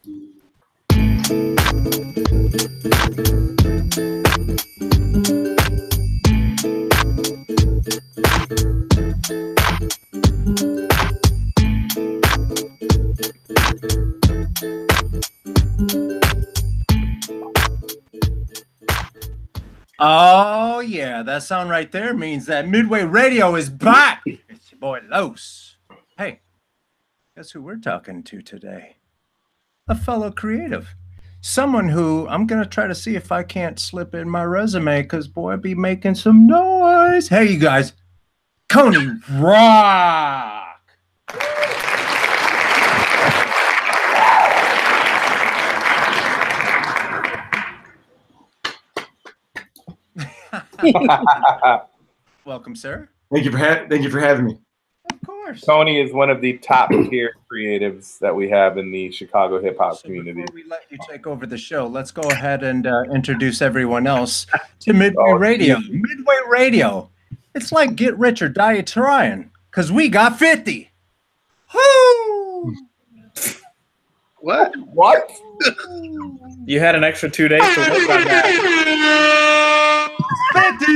Oh, yeah, that sound right there means that Midway Radio is back. It's your boy Los. Hey, guess who we're talking to today? A fellow creative. Someone who I'm going to try to see if I can't slip in my resume because, boy, I be making some noise. Hey, you guys, Konee rock. Welcome, sir. Thank you for having me. Of course. Konee is one of the top tier creatives that we have in the Chicago hip hop community. Before we let you take over the show, let's go ahead and introduce everyone else to Midway Radio. Geez. Midway Radio. It's like get rich or die trying, because we got 50. Woo! What? You had an extra 2 days to work on that. 50!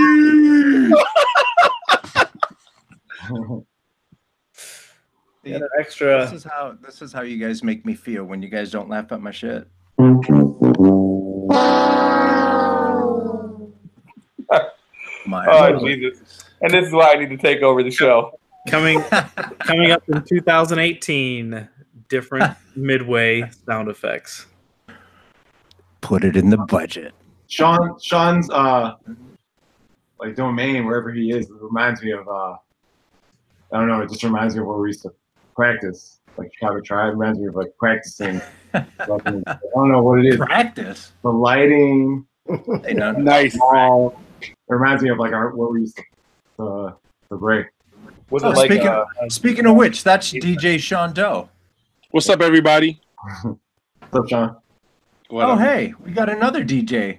You had an extra. This is how you guys make me feel when you guys don't laugh at my shit. Oh, Jesus. And this is why I need to take over the show. Coming up in 2018, different Midway sound effects. Put it in the budget. Sean's like domain wherever he is. It reminds me of I don't know. It just reminds me of where we used to practice, like Chicago Tribe. It reminds me of like practicing. I don't know what it is. Practice. The lighting. Nice. It reminds me of like what we used to break. Speaking of which, that's DJ Sean Doe. What's up, everybody? What's up, Sean? Hey, we got another DJ,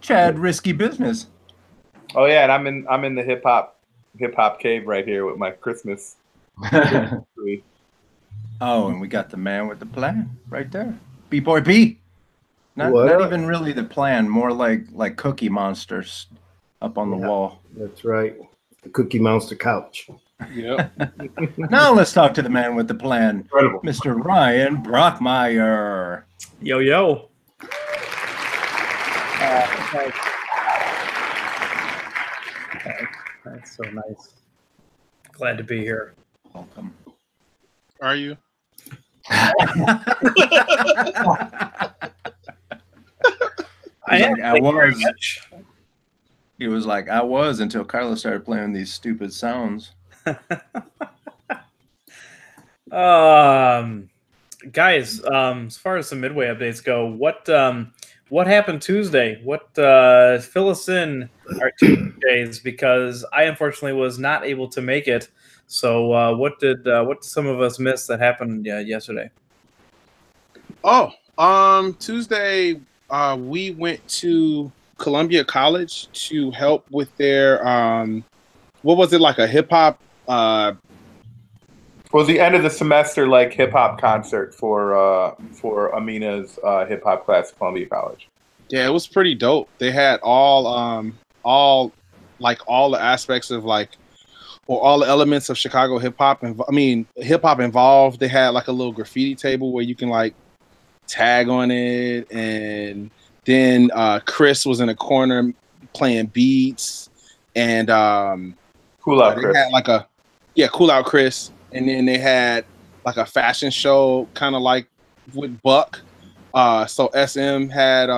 Chad Risky Business. Oh yeah, and I'm in the hip hop cave right here with my Christmas tree. Oh, and we got the man with the plan right there, B-Boy B. Not even really the plan, more like Cookie Monsters up on the wall. That's right, the Cookie Monster couch. Yep. Now let's talk to the man with the plan, Incredible. Mr. Ryan Brockmeyer. Yo. That's so nice. Glad to be here. Welcome. Are you? I was. He was like, I was until Carlos started playing these stupid sounds. Guys, as far as some Midway updates go, what happened Tuesday? Fill us in our Tuesdays, because I unfortunately was not able to make it. So what did some of us miss that happened yesterday? Tuesday we went to Columbia College to help with their what was it, like a hip hop was the end of the semester like hip hop concert for Amina's hip hop class at Columbia College. Yeah, it was pretty dope. They had all the aspects of all the elements of Chicago hip hop. Hip hop involved. They had like a little graffiti table where you can like tag on it, and then Chris was in a corner playing beats, and Cool Out Chris. Had Cool Out Chris. And then they had like a fashion show, kind of like with Buck. So SM had,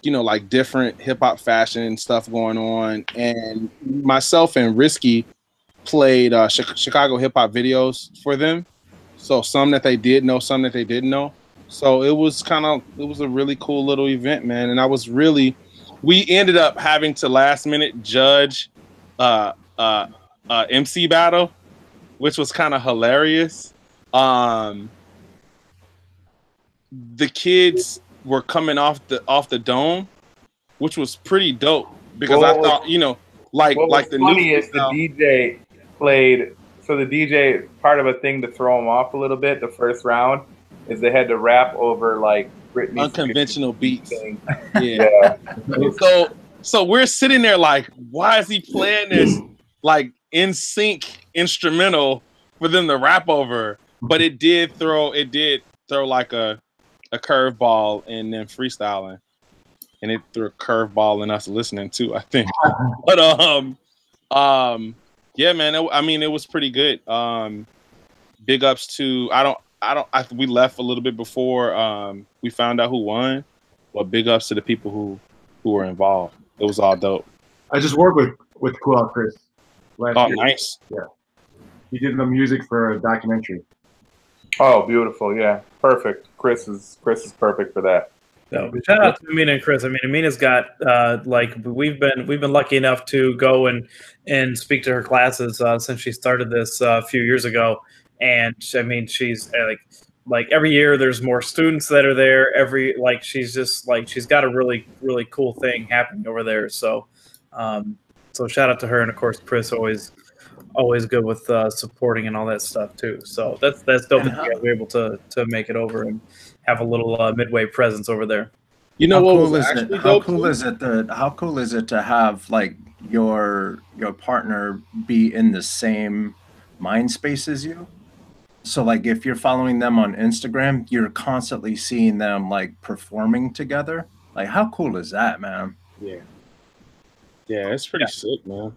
like different hip hop fashion stuff going on. And myself and Risky played Chicago hip hop videos for them. So some that they did know, some that they didn't know. So it was a really cool little event, man. And we ended up having to last minute judge MC battle, which was kind of hilarious. The kids were coming off the dome, which was pretty dope, because I thought, like the funny is the DJ played. So the DJ, part of a thing to throw him off a little bit, the first round, is they had to rap over like Britney unconventional beats. Yeah. So we're sitting there like, why is he playing this like in sync instrumental for them to rap over? But it did throw like a curveball in them freestyling, and it threw a curveball in us listening too, I think. But yeah, man. It was pretty good. Big ups to we left a little bit before we found out who won, but big ups to the people who were involved. It was all dope. I just worked with Cool Out Chris last year. Nice. Yeah, he did the music for a documentary. Oh, beautiful. Yeah, perfect. Chris is perfect for that. So, shout out to Amina and Chris. I mean, Amina's got we've been lucky enough to go and speak to her classes since she started this a few years ago, and I mean, she's like every year there's more students that are there. She's got a really really cool thing happening over there. So, so shout out to her, and of course Chris always good with supporting and all that stuff too. So that's dope that we're able to make it over and have a little Midway presence over there. You know what was actually how cool is it? How cool is it to have like your partner be in the same mind space as you? So like if you're following them on Instagram, you're constantly seeing them like performing together. Like how cool is that, man? Yeah, it's pretty sick, man.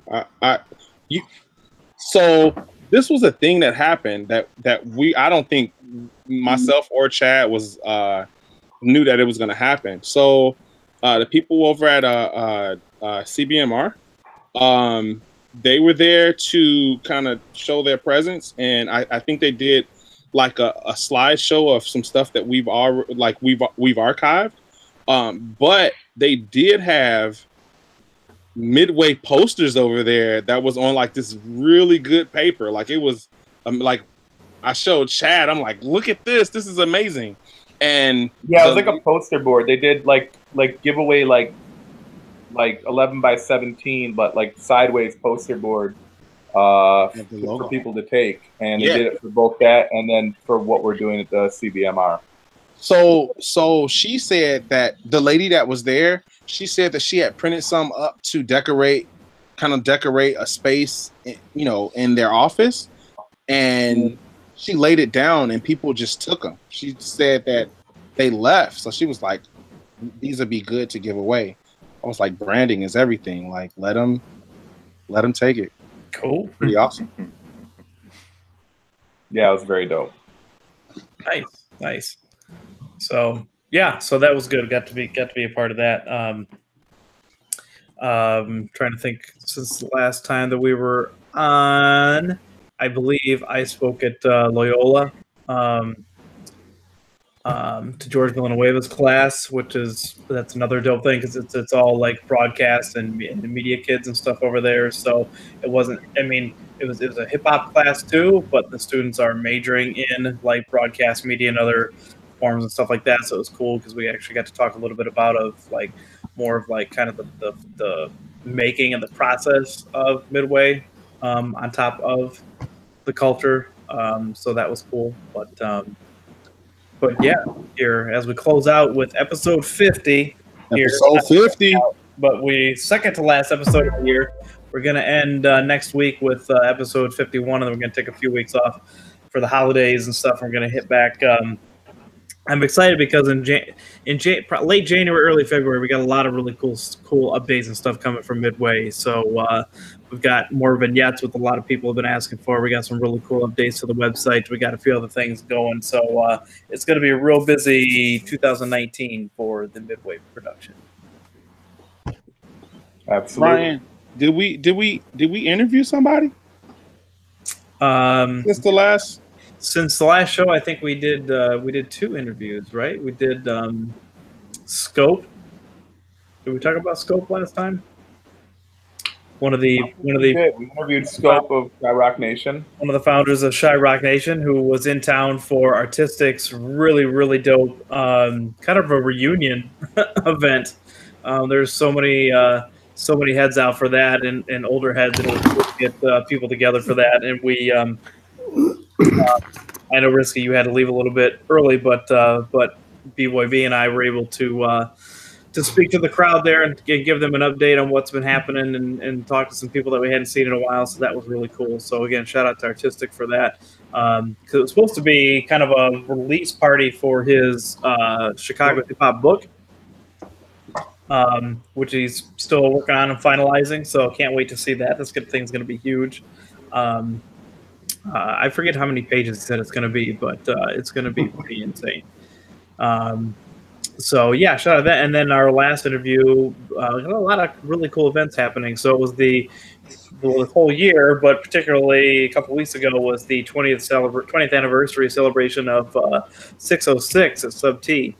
So this was a thing that happened that I don't think myself or Chad was knew that it was going to happen. So the people over at CBMR, they were there to kind of show their presence, and I think they did like a slideshow of some stuff that we've archived. But they did have Midway posters over there that was on like this really good paper. Like it was like I showed Chad, I'm like, look at this is amazing. And yeah, it was like a poster board. They did like giveaway like 11 by 17, but like sideways poster board for people to take, and they did it for both that and then for what we're doing at the CBMR. So she said that the lady that was there, she said that she had printed some up to decorate a space, in their office, and she laid it down and people just took them. She said that they left, so she was like, "These would be good to give away." I was like, "Branding is everything. Like, let them take it." Cool, pretty awesome. Yeah, it was very dope. Nice. So yeah, so that was good. Got to be a part of that. Trying to think, since the last time that we were on, I believe I spoke at Loyola to George Villanueva's class, that's another dope thing because it's all like broadcast and media kids and stuff over there. So it wasn't. I mean, it was a hip hop class too, but the students are majoring in like broadcast media and other forms and stuff like that. So it was cool because we actually got to talk a little bit about more of kind of the making and the process of Midway on top of the culture. So that was cool. But yeah, here as we close out with episode 50. Episode 50. But second to last episode of the year. We're gonna end next week with episode 51, and then we're gonna take a few weeks off for the holidays and stuff. We're gonna hit back. I'm excited because in late January, early February, we got a lot of really cool updates and stuff coming from Midway. So we've got more vignettes with a lot of people have been asking for. We got some really cool updates to the website. We got a few other things going. So it's going to be a real busy 2019 for the Midway production. Absolutely. Ryan, did we interview somebody? Since the last show, I think we did 2 interviews, right? We did Scope. Did we talk about Scope last time? We interviewed Scope of Shy Rock Nation. One of the founders of Shy Rock Nation, who was in town for Artistic's really, really dope kind of a reunion event. There's so many heads out for that and older heads, and it was cool to get people together for that. And I know, Risky, you had to leave a little bit early, but B-Boy B and I were able to speak to the crowd there and give them an update on what's been happening and talk to some people that we hadn't seen in a while. So that was really cool. So again, shout out to Artistic for that. Because it was supposed to be kind of a release party for his Chicago hip hop book, which he's still working on and finalizing. So can't wait to see that. This thing's going to be huge. I forget how many pages he said it's going to be, but it's going to be pretty insane. So yeah, shout out to that. And then our last interview, a lot of really cool events happening. So it was the whole year, but particularly a couple weeks ago was the 20th anniversary celebration of 606 at Sub T.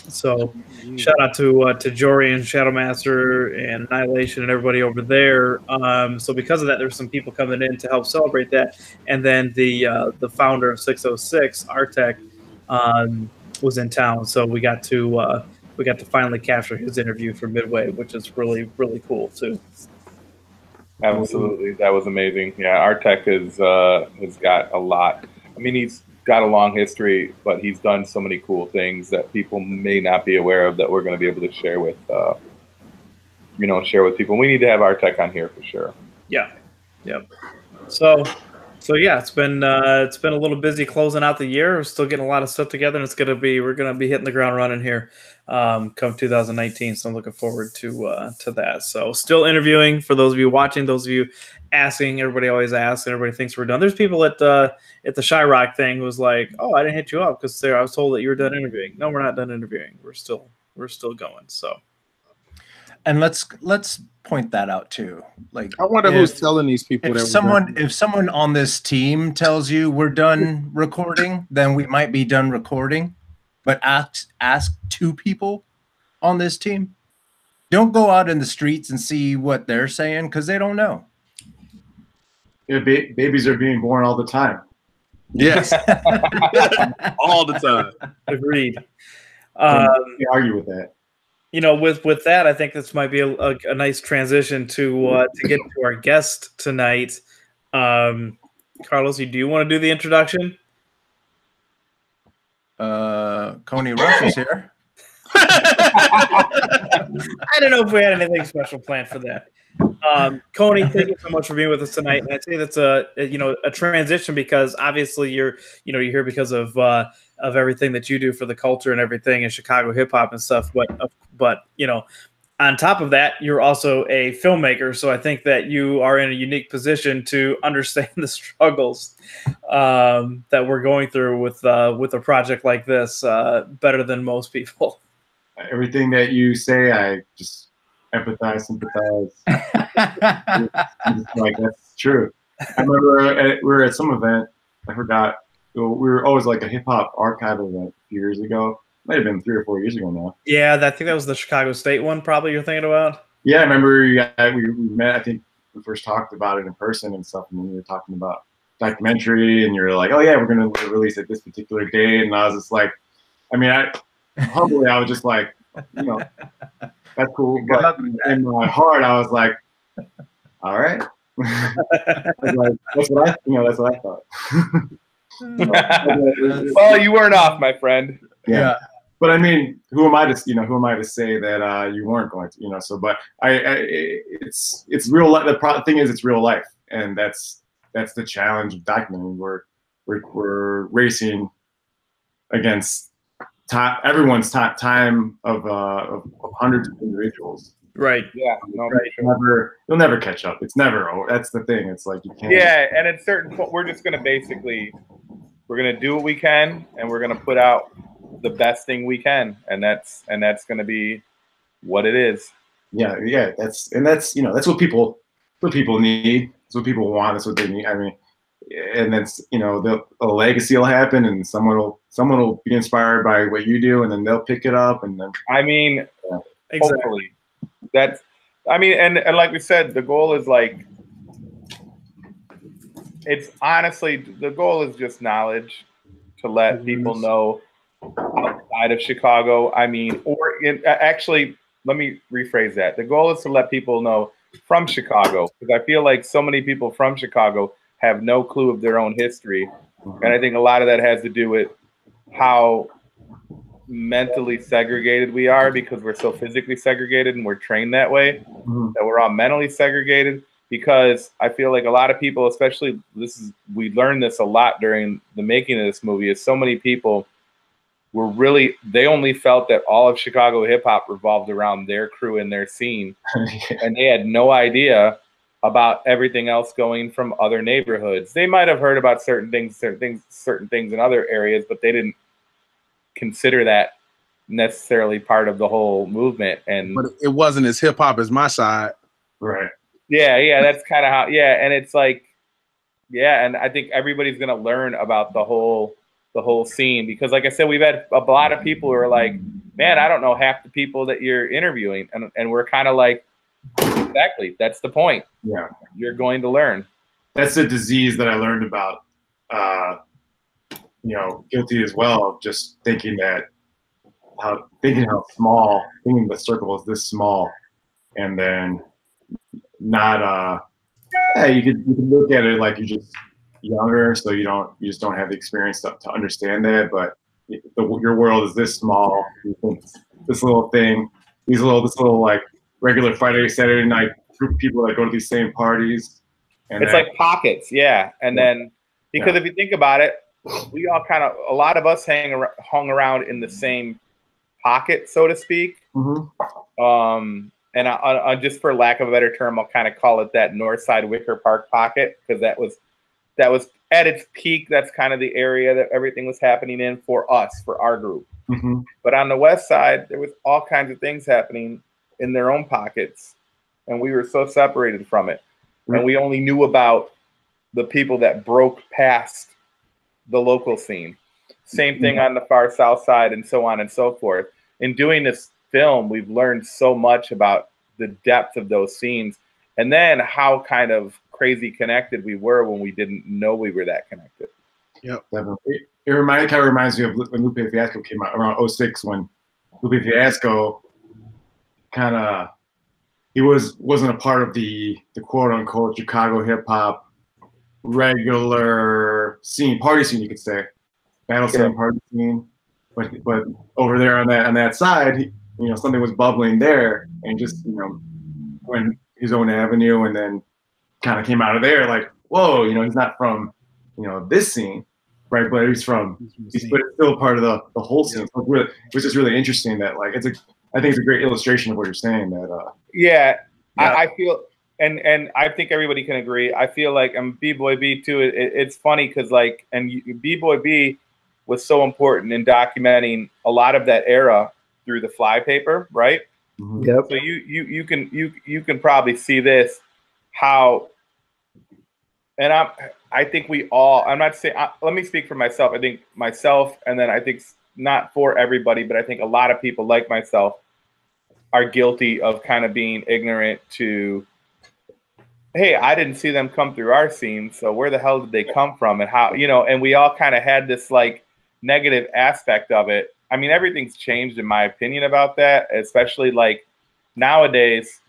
So shout out to Jory and Shadowmaster and Annihilation and everybody over there. So because of that, there's some people coming in to help celebrate that. And then the founder of 606, Artec, was in town, so we got to finally capture his interview for Midway, which is really, really cool too. Absolutely, that was amazing. Yeah, Artec has got a lot. I mean, he's got a long history, but he's done so many cool things that people may not be aware of that we're going to be able to share with people. We need to have Artec on here for sure. Yeah, yep. So yeah, it's been a little busy closing out the year. We're still getting a lot of stuff together, and we're gonna be hitting the ground running here come 2019. So I'm looking forward to that. So still interviewing for those of you watching, those of you asking. Everybody always asks, and everybody thinks we're done. There's people at the Shyrock thing who was like, "Oh, I didn't hit you up because I was told that you were done interviewing." No, we're not done interviewing. We're still going. So, and let's point that out too. Like, I wonder who's telling these people if someone on this team tells you we're done recording, then we might be done recording. But ask two people on this team. Don't go out in the streets and see what they're saying because they don't know. Yeah, babies are being born all the time. Yes, all the time. Agreed. Argue with that. With that, I think this might be a nice transition to get to our guest tonight. Carlos, do you want to do the introduction? Konee Rush is here. I don't know if we had anything special planned for that. Konee, thank you so much for being with us tonight. And I'd say that's a transition because obviously you're here because of everything that you do for the culture and everything in Chicago hip hop and stuff. But on top of that, you're also a filmmaker. So I think that you are in a unique position to understand the struggles that we're going through with a project like this better than most people. Everything that you say, I just empathize, sympathize. Like, that's true. I remember we were at some event. I forgot. We were always like a hip hop archive event a few years ago. Might have been 3 or 4 years ago now. Yeah, I think that was the Chicago State one. Probably you're thinking about. Yeah, I remember we met. I think we first talked about it in person and stuff, and then we were talking about documentary, and you were like, "Oh yeah, we're gonna release it this particular day," and I was just like, I mean, humbly, I was just like, that's cool. But in my heart, I was like, all right. I was like, that's what I thought. Well, you weren't off, my friend. Yeah. But I mean, who am I to say that you weren't going to, so, but it's real life. The thing is, it's real life. And that's the challenge of documenting. We're racing against everyone's time of hundreds of individuals. Right. Yeah. No, right. You'll never catch up. It's never over. That's the thing. It's like you can't. Yeah, and at certain point, we're just gonna do what we can, and we're gonna put out the best thing we can, and that's gonna be what it is. Yeah. That's what people need. That's what people want. That's what they need. I mean, and that's a legacy will happen, and someone will be inspired by what you do, and then they'll pick it up, and then hopefully that's and like we said, the goal is it's honestly, the goal is just knowledge to let people know outside of Chicago. Actually, let me rephrase that. The goal is to let people know from Chicago, because I feel like so many people from Chicago have no clue of their own history. And I think a lot of that has to do with how mentally segregated we are, because we're so physically segregated and we're trained that way, that we're all mentally segregated. Because I feel like a lot of people, especially we learned this a lot during the making of this movie, is so many people were they only felt that all of Chicago hip hop revolved around their crew and their scene. And they had no idea about everything else going from other neighborhoods. They might have heard about certain things in other areas, but they didn't consider that necessarily part of the whole movement. But it wasn't as hip hop as my side. Right. Yeah, that's kind of how, and it's like, and I think everybody's going to learn about the whole scene, because like I said, we've had a lot of people who are like, man, I don't know half the people that you're interviewing. And we're kind of like, exactly, that's the point. Yeah. You're going to learn. That's the disease that I learned about, guilty as well, just thinking how small, thinking the circle is this small, and then not you could look at it like you're just younger, so you just don't have the experience to understand that. But your world is this small. You think this little thing, this little like regular Friday, Saturday night group of people that go to these same parties. And it's like pockets, and then because if you think about it, we all a lot of us hung around in the same pocket, so to speak. And I just for lack of a better term, I'll kind of call it that North Side Wicker Park pocket, because that was at its peak. That's kind of the area that everything was happening in for us, for our group. But on the West Side, there was all kinds of things happening in their own pockets, and we were so separated from it. And we only knew about the people that broke past the local scene. Same thing on the far South Side, and so on and so forth. In doing this film, we've learned so much about the depth of those scenes, and then how kind of crazy connected we were when we didn't know we were that connected. Yep, definitely. It kind of reminds me of when Lupe Fiasco came out around 2006, when Lupe Fiasco he wasn't a part of the quote unquote Chicago hip hop regular scene, party scene, you could say, battle scene, party scene. But over there on that side, something was bubbling there, and just went his own avenue, and then kind of came out of there like, whoa, he's not from this scene, right? But he's still part of the whole scene. So it was just really interesting that I think it's a great illustration of what you're saying. That I feel, and I think everybody can agree. I feel like B-Boy B too. It's funny because B-Boy B was so important in documenting a lot of that era through the flypaper, right? Yep. So you can probably see this, how, and I think we all, I'm not saying, let me speak for myself. I think myself, and then I think not for everybody, but I think a lot of people like myself are guilty of kind of being ignorant to, hey, I didn't see them come through our scene, so where the hell did they come from, and how, and we all kind of had this negative aspect of it. I mean, everything's changed in my opinion about that, especially nowadays.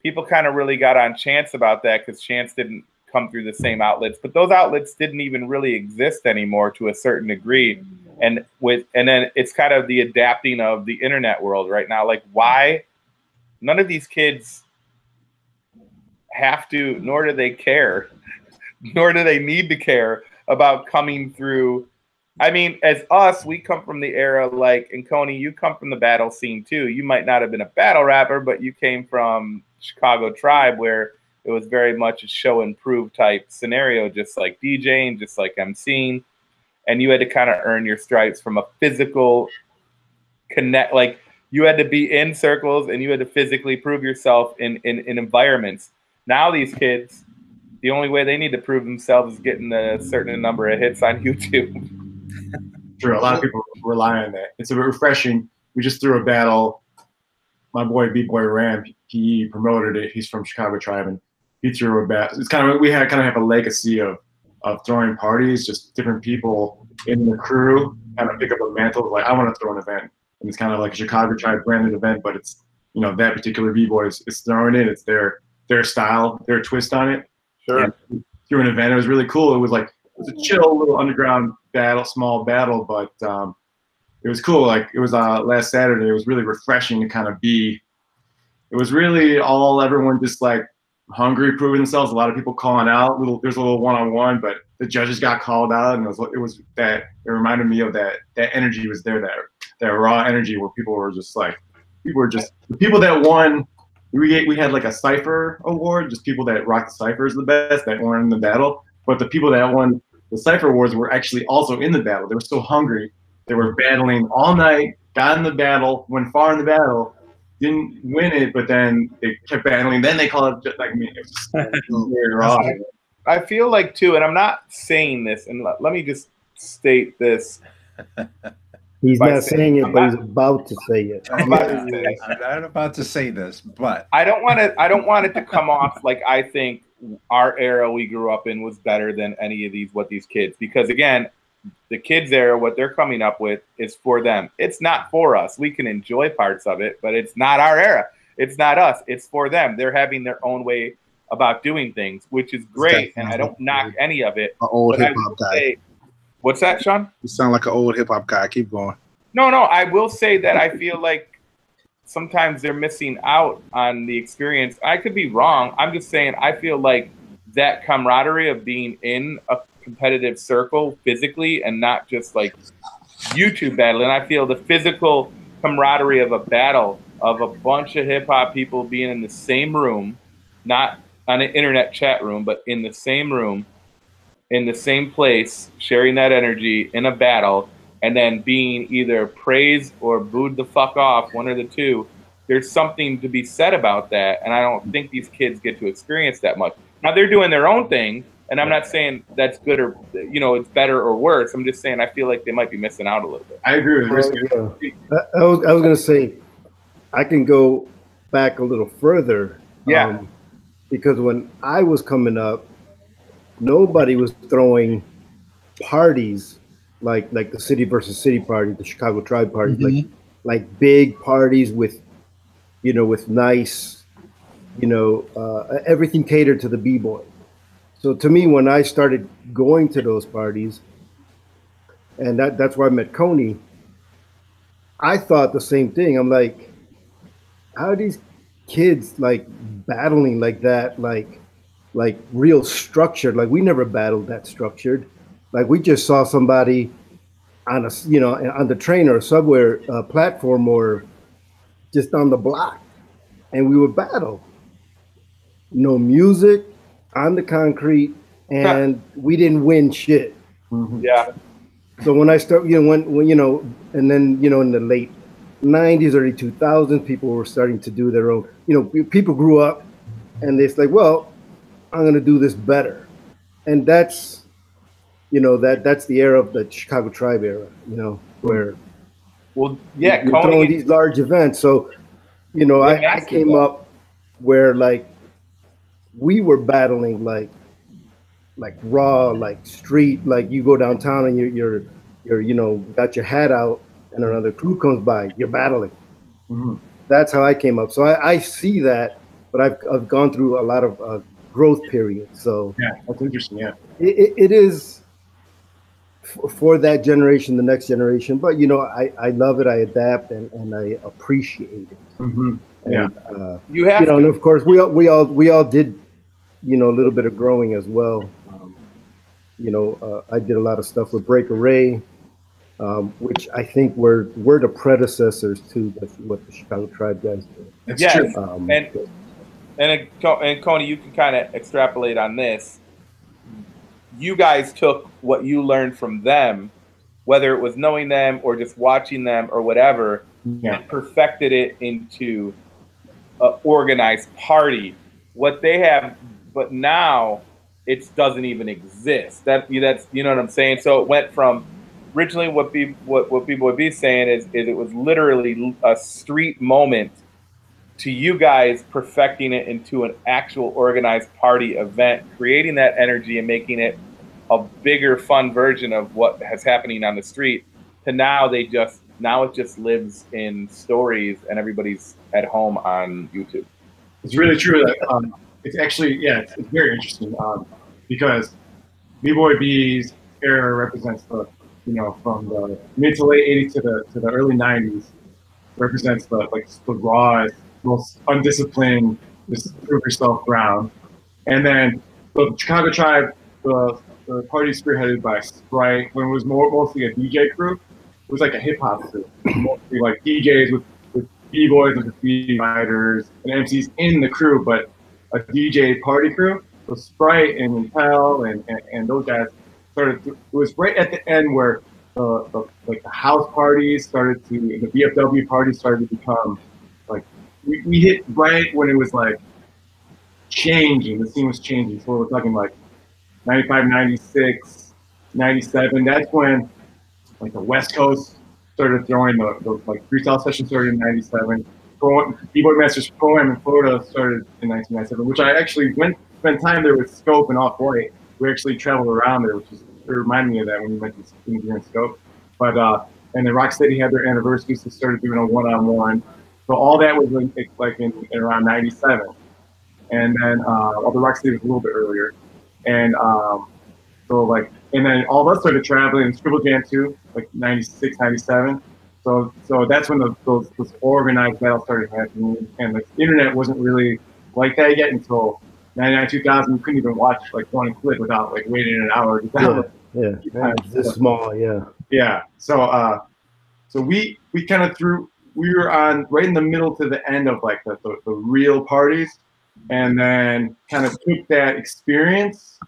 People kind of really got on Chance about that, because Chance didn't come through the same outlets, but those outlets didn't even really exist anymore to a certain degree. And then it's kind of the adapting of the internet world right now. Why none of these kids have to, nor do they care, nor do they need to care about coming through. I mean, as us, we come from the era, and Konee, you come from the battle scene too. You might not have been a battle rapper, but you came from Chicago Tribe, where it was very much a show and prove type scenario, just like DJing, just like MCing. And you had to kind of earn your stripes from a physical connect. You had to be in circles, and you had to physically prove yourself in environments. Now these kids, the only way they need to prove themselves is getting a certain number of hits on YouTube. True. A lot of people rely on that. It's a bit refreshing. We just threw a battle. My boy B-Boy Ram, he promoted it. He's from Chicago Tribe, and he threw a battle. It's we have a legacy of throwing parties. Just different people in the crew kind of pick up a mantle. I want to throw an event, and it's kind of like a Chicago Tribe branded event, but it's that particular B-Boy is throwing it. It's their style, their twist on it. Sure. And through an event. It was really cool. It was a chill little underground battle, small battle, but it was cool. Like it was last Saturday. It was really refreshing to kind of be. It was really everyone just like hungry, proving themselves. A lot of people calling out. There's a little one-on-one, but the judges got called out, and it was that. It reminded me of that energy was there, that raw energy where people were just the people that won. We had like a cipher award, just people that rocked the ciphers the best, that weren't in the battle. But the people that won the cipher awards were actually also in the battle. They were so hungry. They were battling all night, got in the battle, went far in the battle, didn't win it, but then they kept battling. Then they called it just like me. It was just very raw. I feel like too, and I'm not saying this, and let me just state this. He's not saying it, but he's about to say it. I'm not about to say this, but I don't want it to come off like I think our era we grew up in was better than any of these kids, because again, the kids era, what they're coming up with is for them. It's not for us. We can enjoy parts of it, but it's not our era. It's not us. It's for them. They're having their own way about doing things, which is great, and I don't knock any of it. An old hip hop guy. What's that, Sean? You sound like an old hip hop guy. Keep going. No, I will say that I feel like sometimes they're missing out on the experience. I could be wrong. I'm just saying I feel like that camaraderie of being in a competitive circle physically and not just like YouTube battle. And I feel the physical camaraderie of a battle of a bunch of hip hop people being in the same room, not on an internet chat room, but in the same room, in the same place, sharing that energy in a battle, and then being either praised or booed the fuck off, one or the two. There's something to be said about that, and I don't think these kids get to experience that much. Now, they're doing their own thing, and I'm not saying that's good or, it's better or worse. I'm just saying I feel like they might be missing out a little bit. I agree with you. I was going to say, I can go back a little further. Yeah. Because when I was coming up, nobody was throwing parties like the city versus city party, the Chicago Tribe party, like big parties with, with nice, everything catered to the b-boy. So to me, when I started going to those parties, and that's where I met Konee, I thought the same thing. I'm like, how are these kids like battling like that, like real structured? Like we never battled that structured. Like we just saw somebody on on the train or subway platform or just on the block, and we would battle. No music, on the concrete, and we didn't win shit. Yeah. So when I start, when and then in the late 90s, early 2000s, people were starting to do their own. People grew up, and they're like, well, I'm going to do this better, and that's. That's the era of the Chicago Tribe era, where you're throwing these large events. So, I came up where like we were battling like raw, like street, like you go downtown and you're got your hat out and another crew comes by, you're battling. That's how I came up. So I see that, but I've gone through a lot of growth periods. So yeah, that's interesting. Yeah, it is. For that generation, the next generation, but I love it. I adapt and I appreciate it. Yeah, and, you have, and of course we all did, a little bit of growing as well. I did a lot of stuff with Break Array, which I think were the predecessors to what the Chicago Tribe guys did. That's true. And Konee, you can kind of extrapolate on this. You guys took what you learned from them, whether it was knowing them or just watching them or whatever, and perfected it into an organized party. What they have, but now it doesn't even exist. That's what I'm saying. So it went from originally what people would be saying is it was literally a street moment to you guys perfecting it into an actual organized party event, creating that energy and making it a bigger, fun version of what is happening on the street. To now, it just lives in stories and everybody's at home on YouTube. It's really true. That, it's actually, it's very interesting because B-Boy B's era represents the, from the mid to late 80s to the early 90s, represents the rawest, most undisciplined, just prove yourself ground. And then the Chicago Tribe, the party spearheaded by Sprite, when it was mostly a DJ crew, it was like a hip hop crew, mostly like DJs with B-boys and graffiti writers and MCs in the crew, but a DJ party crew. So Sprite and Intel and those guys started. It was right at the end where the house parties started to, the VFW parties started to become like, we hit right when it was like changing. The scene was changing. So we're talking like 95, 96, 97. That's when like the West Coast started throwing the like freestyle session started in 97. B-Boy Masters Pro-Am in Florida started in 1997, which I actually spent time there with Scope and Off-White. We actually traveled around there, which is, it reminded me of that when you mentioned here in Scope. But and then Rocksteady had their anniversary, so started doing a one-on-one. So all that was in around 97. And then although Rocksteady was a little bit earlier. And and then all of us started traveling in Scribble Jam too, like 96, 97. So that's when those organized battles started happening, and the internet wasn't really like that yet until 99, 2000. You couldn't even watch like one clip without like waiting an hour. Yeah, this small, yeah. Yeah. So we kind of we were on right in the middle to the end of like the real parties, and then kind of took that experience,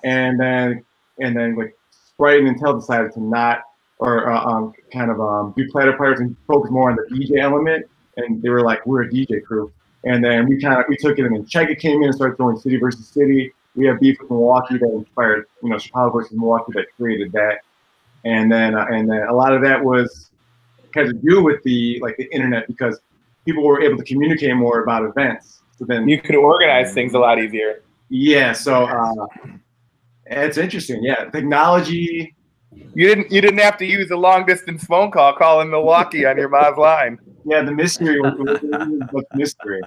and then like Sprite and Intel decided to not, or do Platter Pirates and focus more on the DJ element, and they were like, we're a DJ crew. And then we took it, and then Checka came in and started throwing City versus City. We have beef with Milwaukee that inspired, Chicago versus Milwaukee that created that. And then a lot of that had to do with the internet, because people were able to communicate more about events. So then you could organize things a lot easier. Yeah, so it's interesting. Yeah, technology. You didn't have to use a long distance phone call calling Milwaukee on your mom's line. Yeah, the mystery was mystery.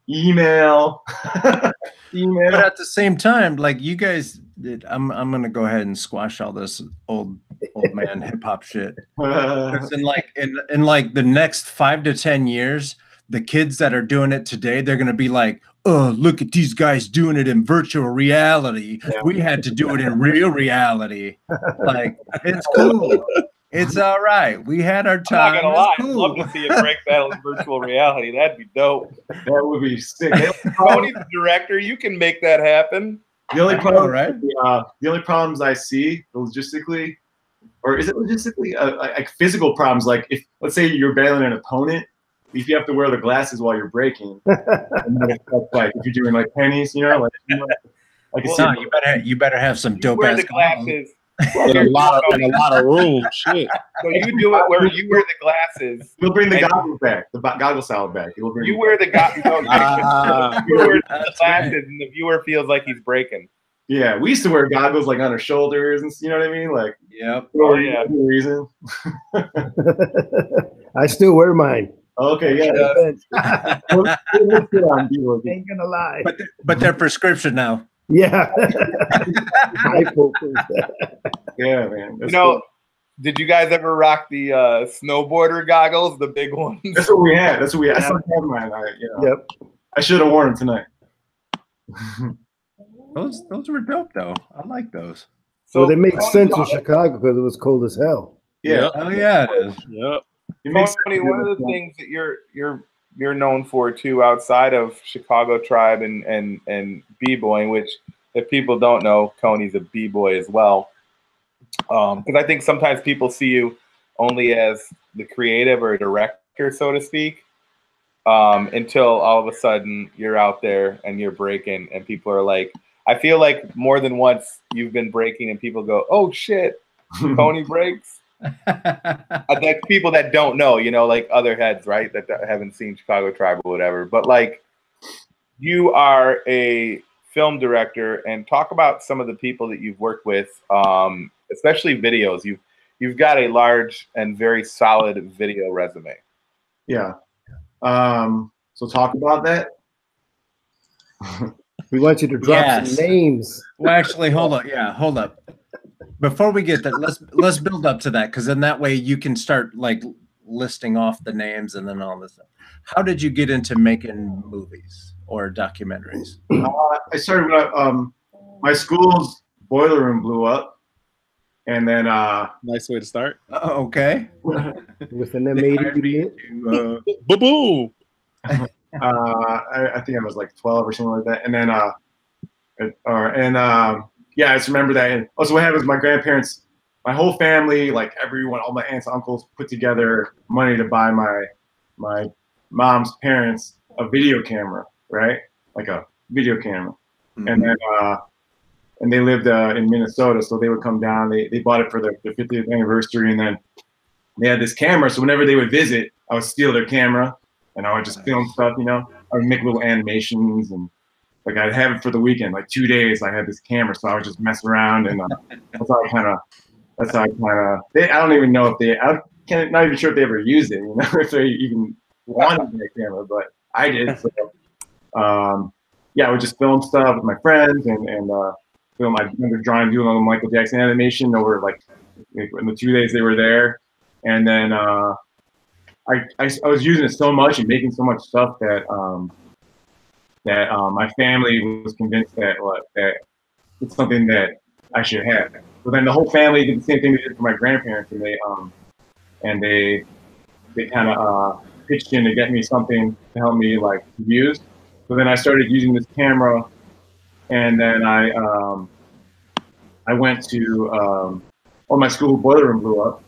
Email. But at the same time, like you guys did, I'm gonna go ahead and squash all this old man hip hop shit. in like the next 5 to 10 years, the kids that are doing it today, they're gonna be like, oh, look at these guys doing it in virtual reality. Yeah. We had to do it in real reality. Like, it's cool. It's all right. We had our time. I'm not gonna lie. Cool. I'd love to see a break battle in virtual reality. That'd be dope. That would be sick. Tony's the director. You can make that happen. The only problem, the only problems I see logistically, or is it logistically, like physical problems, like if, let's say you're battling an opponent, if you have to wear the glasses while you're breaking, like if you're doing like pennies, like you better have some dope ass glasses. In a lot of room. Shit. So you do it where you wear the glasses. You'll bring the goggles back, the goggle salad back. You wear the goggles. You wear the glasses, and the viewer feels like he's breaking. Yeah, we used to wear goggles like on our shoulders, and you know what I mean, like. Yep. For no reason. I still wear mine. Okay, yeah. Ain't gonna lie. But they're prescription now. Yeah. Yeah, man. Cool. Did you guys ever rock the snowboarder goggles, the big ones? That's what we had. I still have mine. Yep. I should have worn them tonight. Those were dope though. I like those. So they make sense in Chicago because it was cold as hell. Yeah. Oh yeah, it is. Yep. Tony, one of the things that you're known for too, outside of Chicago Tribe and b-boying, which if people don't know, Konee's a b-boy as well. Because I think sometimes people see you only as the creative or director, so to speak, until all of a sudden you're out there and you're breaking, and people are like, I feel like more than once you've been breaking and people go, oh shit, Konee breaks. Like people that don't know, like other heads, right, that haven't seen Chicago Tribe or whatever. But like, you are a film director, and talk about some of the people that you've worked with, especially videos. You've got a large and very solid video resume. Yeah. So talk about that. We want you to drop some names. Well, actually, hold up. Yeah, hold up. Before we get that, let's build up to that, because then that way you can start like listing off the names and then all this stuff. How did you get into making movies or documentaries? I started when my school's boiler room blew up, and then nice way to start. Okay. With an M80. Boom. I think I was like 12 or something like that, and then yeah, I just remember that. And also, what happened was my grandparents, my whole family, like everyone, all my aunts, uncles, put together money to buy my mom's parents a video camera, right? Like a video camera, and then and they lived in Minnesota, so they would come down. They bought it for their 50th anniversary, and then they had this camera. So whenever they would visit, I would steal their camera, and I would just film stuff. You know, I would make little animations and. Like I'd have it for the weekend, like 2 days. I had this camera, so I would just mess around, and that's how I kind of. I don't even know if not even sure if they ever used it. You know, if they even wanted that camera, but I did. So, yeah, I would just film stuff with my friends and film. I remember doing a little Michael Jackson animation over like in the 2 days they were there, and then I was using it so much and making so much stuff that. That my family was convinced that it's something that I should have. So then the whole family did the same thing they did for my grandparents, and they kind of pitched in to get me something to help me like use. So then I started using this camera, and then I went to my school boiler room blew up.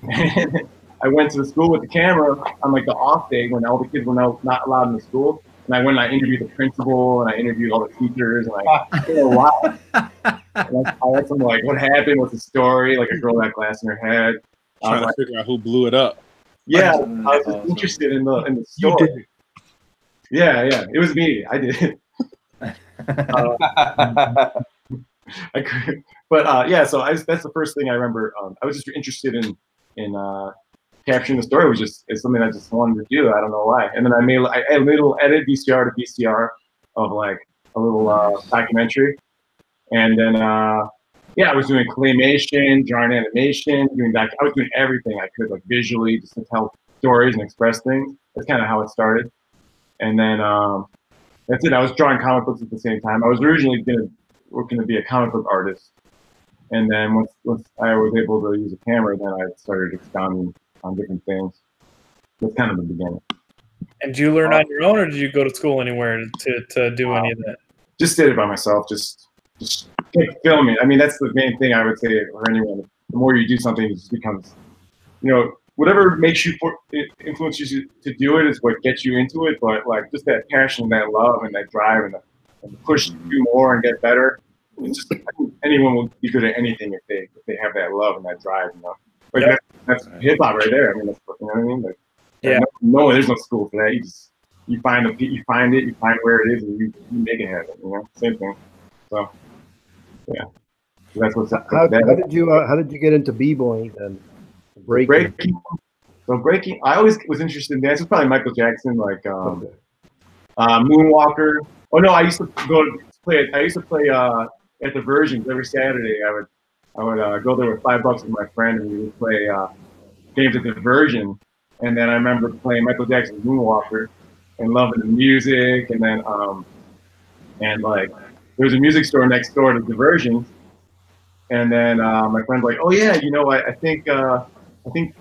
And I went to the school with the camera on like the off day when all the kids were not allowed in the school. And I went and I interviewed the principal and I interviewed all the teachers and I did a lot. I asked them like, what happened? What's the story? Like a girl had glass in her head. Trying to figure out who blew it up. Yeah, I was just interested in the story. Yeah, it was me. I did. I could, but yeah. So that's the first thing I remember. I was just interested in capturing the story. Was just it's something I just wanted to do. I don't know why. And then I made a little edit VCR to VCR of like a little documentary. And then yeah, I was doing claymation, drawing animation, I was doing everything I could, like visually, just to tell stories and express things. That's kind of how it started. And then that's it. I was drawing comic books at the same time. I was originally going to be a comic book artist. And then once I was able to use a camera, then I started expounding on different things. That's kind of the beginning. And did you learn on your own, or did you go to school anywhere to do any of that? Just did it by myself. Just keep filming. I mean, that's the main thing I would say for anyone. The more you do something, it just becomes, whatever makes you influences you to do it is what gets you into it. But like just that passion, that love, and that drive, and the push to do more and get better. It's just, I think anyone will be good at anything if they have that love and that drive. Like that's hip hop right there. I mean, that's, you know what I mean? Like, yeah. No, there's no school for that. You find it, you find where it is, and you make it happen. Same thing. So yeah, so that's what's up. How did you get into b-boying then? Breaking. So breaking. I always was interested in dance. It's probably Michael Jackson, like Moonwalker. Oh no, I used to play at the Versions every Saturday. I would go there with $5 with my friend, and we would play games at the Version. And then I remember playing Michael Jackson's Moonwalker and loving the music. And then and like there was a music store next door to the Version. And then my friend's like, "Oh yeah, I think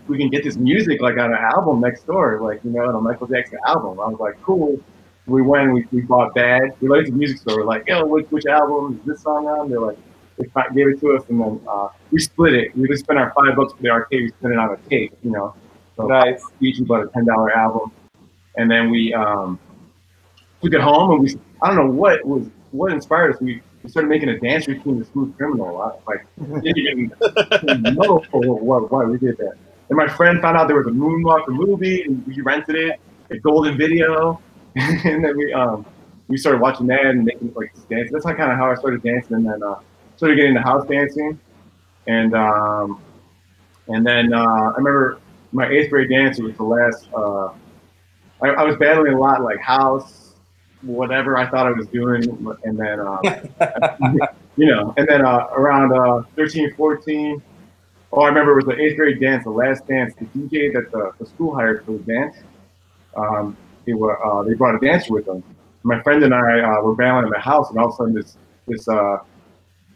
we can get this music like on an album next door, like on a Michael Jackson album." I was like, "Cool." We went, we bought Bad. We went to the music store. We're like, "Yo, which album is this song on?" They're like, they gave it to us, and then we split it. We just spent our $5 for the arcade. We split it on a tape, So nice. Each we bought a $10 album, and then we took it home, and I don't know what inspired us. We started making a dance routine to Smooth Criminal. Didn't even know why we did that. And my friend found out there was a Moonwalker movie, and we rented it at Golden Video. And then we started watching that and making like dance. That's how I started dancing, and then started getting into house dancing, and then I remember my 8th grade dance was the last. I was battling a lot like house, whatever I thought I was doing, and then you know, and then around 13, 14. Oh, I remember it was the 8th grade dance, the last dance. The DJ that the school hired for the dance, they brought a dancer with them. My friend and I were bailing at the house, and all of a sudden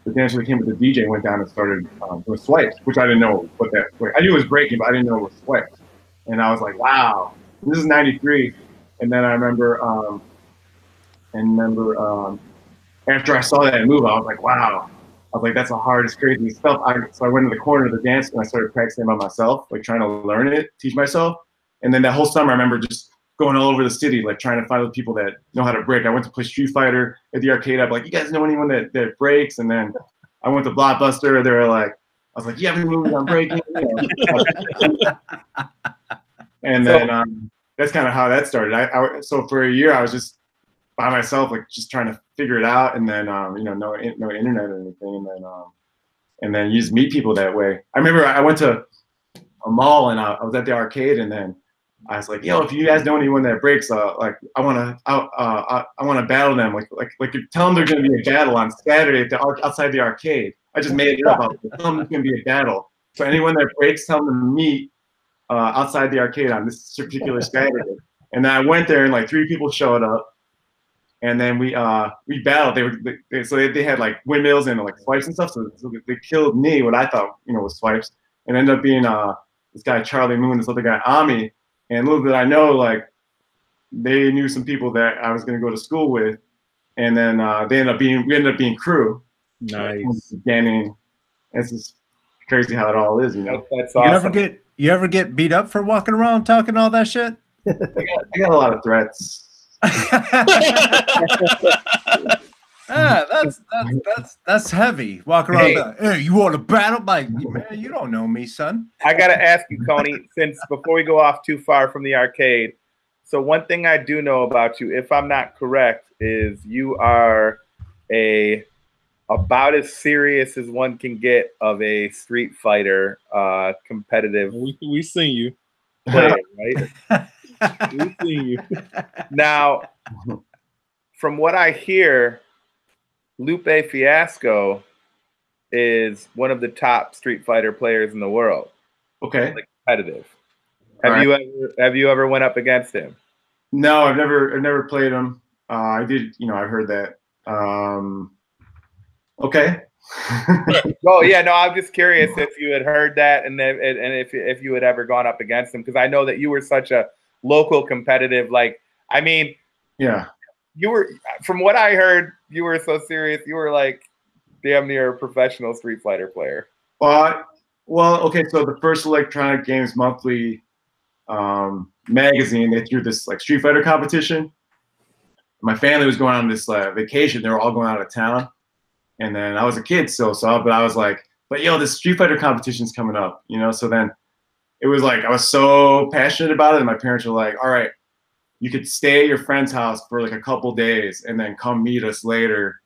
the dancer that came with the DJ went down and started doing swipes, which I didn't know what that was. I knew it was breaking, but I didn't know it was swipes. And I was like, wow. And this is '93, and then I remember, after I saw that move, I was like, wow. I was like, that's the hardest, crazy stuff. So I went to the corner of the dance and I started practicing by myself, like trying to learn it, teach myself. And then that whole summer, I remember just going all over the city, like trying to find the people that know how to break. I went to play Street Fighter at the arcade. I'm like, you guys know anyone that breaks? And then I went to Blockbuster. They were like, I was like, you have any movies on breaking? And then that's kind of how that started. So for a year, I was just by myself, like just trying to figure it out, and then you know, no internet or anything, and then you just meet people that way. I remember I went to a mall and I was at the arcade, and then I was like, yo, if you guys know anyone that breaks, like I want to battle them, like tell them there's gonna be a battle on Saturday at outside the arcade. I just made it up. I was like, tell them there's gonna be a battle. So anyone that breaks, tell them to meet outside the arcade on this particular Saturday. And then I went there, and like 3 people showed up. And then we battled. They had like windmills and like swipes and stuff. So they killed me, what I thought, you know, was swipes, and ended up being this guy Charlie Moon, this other guy Ami, and little did I know, like they knew some people that I was going to go to school with, and then we ended up being crew. Nice. Beginning. It's just crazy how it all is, you know. That's awesome. You ever get beat up for walking around talking all that shit? I got a lot of threats. That's heavy. Walking around, hey, you want to battle? Like, man, you don't know me, son. I gotta ask you, Konee, since before we go off too far from the arcade. So one thing I do know about you, if I'm not correct, is you are about as serious as one can get of a Street Fighter competitive. We seen you. Player, right? We seen you. Now, from what I hear, Lupe Fiasco is one of the top Street Fighter players in the world. Okay. Like competitive. Have you ever went up against him? No, I've never played him. I did, you know, I heard that. Okay. Oh yeah, no, I'm just curious if you had heard that, and if you had ever gone up against him, because I know that you were such a local competitive. Like, I mean, yeah, you were. From what I heard, you were so serious. You were like damn near a professional Street Fighter player. Well, okay. So the first Electronic Games Monthly magazine, they threw this like Street Fighter competition. My family was going on this vacation. They were all going out of town. And then I was a kid still, but I was like, but yo, this Street Fighter competition's coming up, you know? So then it was like, I was so passionate about it. And my parents were like, all right, you could stay at your friend's house for like a couple days and then come meet us later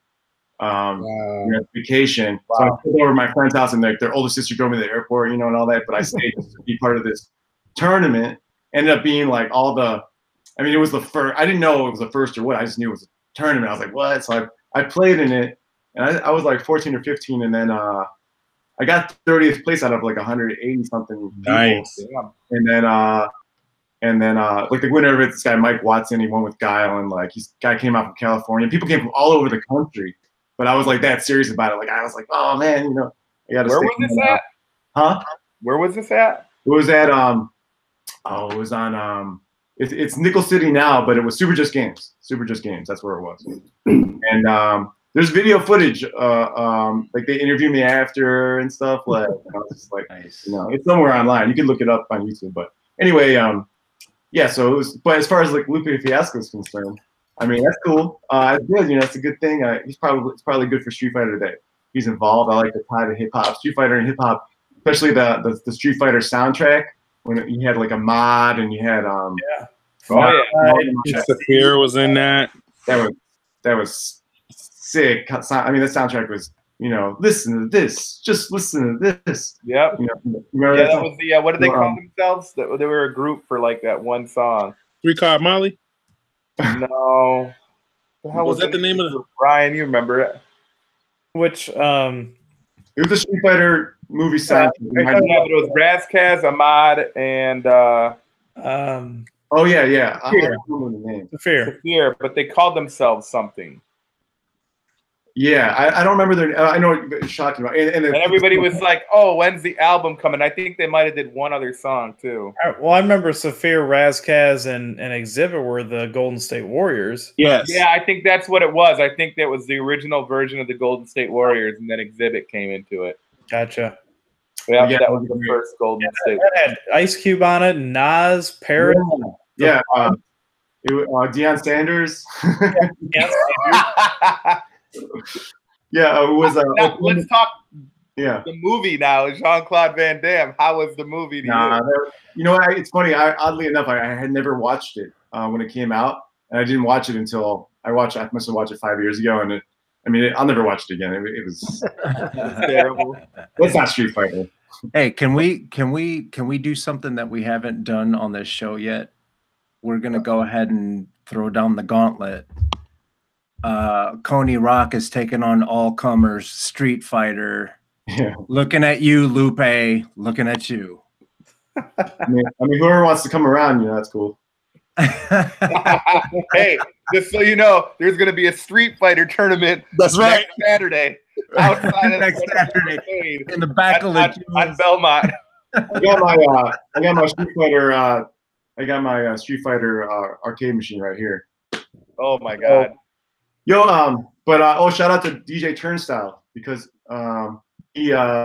vacation. Wow. So I went over to my friend's house, and their older sister drove me to the airport, you know, and all that. But I stayed to be part of this tournament. Ended up being like it was the first. I didn't know it was the first or what. I just knew it was a tournament. I was like, what? So I played in it. And I was like 14 or 15, and then I got 30th place out of like 180 something. Nice. People. And then like the winner of it, this guy Mike Watson, he won with Guile, and like guy came out from California. People came from all over the country, but I was like that serious about it. Like I was like, oh man, you know, I got to. Where was this at? Huh? Where was this at? It was at it was on it's Nickel City now, but it was Super Just Games. Super Just Games. That's where it was. And there's video footage, like they interviewed me after and stuff. Like, I was just like, nice. You know, it's somewhere online. You can look it up on YouTube. But anyway, yeah. So it was. But as far as like Lupe Fiasco is concerned, I mean, that's cool. It's good. You know, it's a good thing. It's probably good for Street Fighter that he's involved. I like the tie to hip hop, Street Fighter and hip hop, especially the Street Fighter soundtrack when you had like a mod and you had yeah. Sapir was in that. That was sick. I mean, the soundtrack was, you know, listen to this, just listen to this. Yep. You know, remember that was the what did they call themselves? They were a group for like that one song. 3 Card Molly? No. How Was that the name of the? Brian? You remember it? Which It was a Street Fighter movie soundtrack. Yeah, it was Razkaz, Ahmad, and oh yeah. I Fear. don't remember the name. Fear, but they called themselves something. Yeah, I don't remember their. I know what you're talking about. And everybody was like, "Oh, when's the album coming?" I think they might have did one other song too. Well, I remember Saphir, Razkaz, and Exhibit were the Golden State Warriors. Yes. Yeah, I think that's what it was. I think that was the original version of the Golden State Warriors, and then Exhibit came into it. Gotcha. Yeah, that was the first Golden State. That had Ice Cube on it, Nas, Parrot. Yeah, it was Deion Sanders. Yeah, it was. Now, let's talk. Yeah, the movie now. Jean-Claude Van Damme. How was the movie to you? You know, it's funny. Oddly enough, I had never watched it when it came out, and I didn't watch it until I must have watched it 5 years ago, and I'll never watch it again. It was terrible. That's not Street Fighter. Hey, can we do something that we haven't done on this show yet? We're gonna go ahead and throw down the gauntlet. Konee Rock is taking on all comers Street Fighter. Yeah. Looking at you, Lupe. Looking at you. I mean, whoever wants to come around, that's cool. Hey, just so you know, there's going to be a Street Fighter tournament. That's right. Next Saturday. Outside of next Saturday in the back of the on Belmont. I got my Street Fighter. I got my Street Fighter arcade machine right here. Oh my god. Yo, shout out to DJ Turnstile because he's one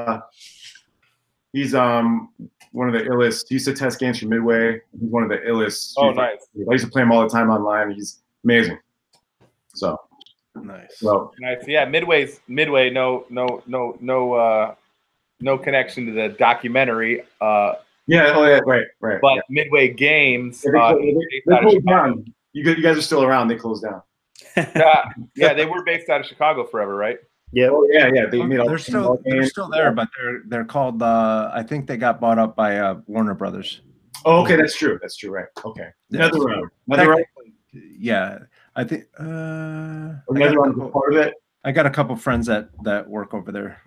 of the illest. He used to test games for Midway. He's one of the illest. Oh, nice. I used to play him all the time online. He's amazing. So nice. So nice. Yeah, Midway. No connection to the documentary. Yeah. Oh yeah. Right. But yeah. Midway Games. They closed down. You guys are still around. They closed down. Yeah, they were based out of Chicago forever, right? Yeah. Oh yeah. They're still there, but they're called. I think they got bought up by Warner Brothers. Oh, okay, that's true. Right. Okay. Another round. Yeah, I think. Another round part of it. I got a couple friends that work over there.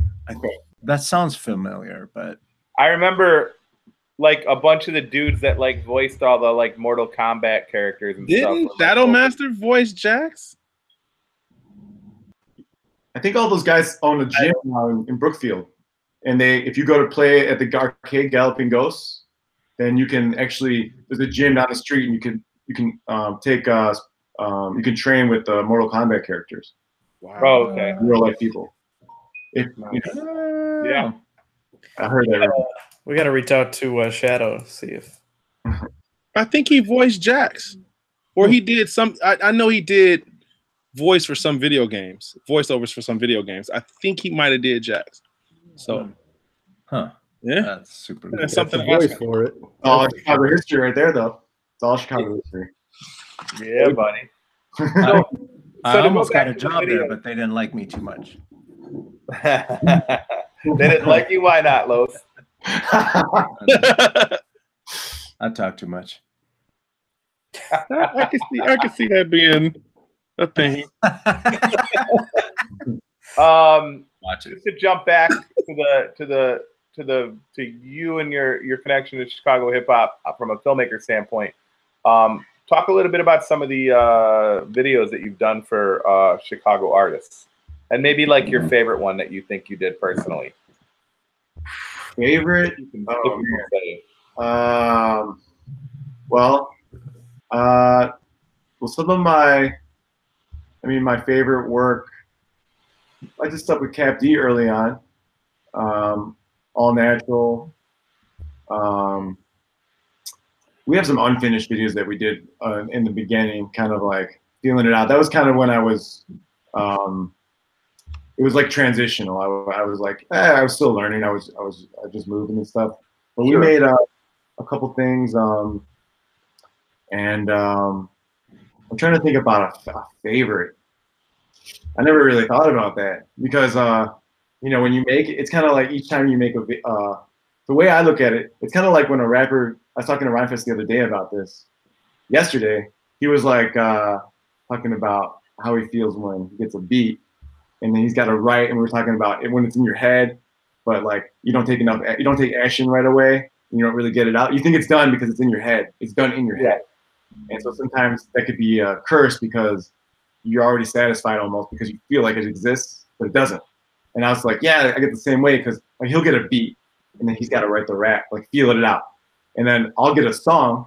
That sounds familiar, but I remember like a bunch of the dudes that like voiced all the like Mortal Kombat characters and stuff. Didn't Shadow Master voice Jax? I think all those guys own a gym now in Brookfield, and if you go to play at the arcade Galloping Ghosts, then you can actually there's a gym down the street, and you can train with the Mortal Kombat characters. Wow. Oh, okay. Real life people. Yeah, I heard that. We got to reach out to Shadow to see if. I think he voiced Jax, or he did some. I know he did voice for some video games, voiceovers for some video games. I think he might have did Jax. So, yeah, that's super. That's something voice for it. Oh, Chicago history right there, though. It's all Chicago history. Yeah, buddy. I almost got a job there, but they didn't like me too much. They didn't like you. Why not, Los? I talk too much. I can see that being a thing. Watch it. Just to jump back to you and your connection to Chicago hip hop from a filmmaker standpoint. Talk a little bit about some of the videos that you've done for Chicago artists, and maybe like your favorite one that you think you did personally. Favorite? Well, some of my favorite work, I did stuff with Cap D early on, All Natural. We have some unfinished videos that we did in the beginning, kind of like feeling it out. That was kind of when I was, it was like transitional. I was like, I was still learning. I was just moving and stuff. But we made a couple things, and I'm trying to think about a favorite. I never really thought about that because when you make it, it's kind of like each time you make the way I look at it, it's kind of like when a rapper. I was talking to Rhymefest the other day about this. Yesterday, he was like talking about how he feels when he gets a beat, and then he's got to write. And we were talking about it when it's in your head, but like you don't take action right away. You don't really get it out. You think it's done because it's in your head. It's done in your head, and so sometimes that could be a curse because you're already satisfied almost because you feel like it exists, but it doesn't. And I was like, yeah, I get the same way because like he'll get a beat, and then he's got to write the rap, like feel it out, and then I'll get a song.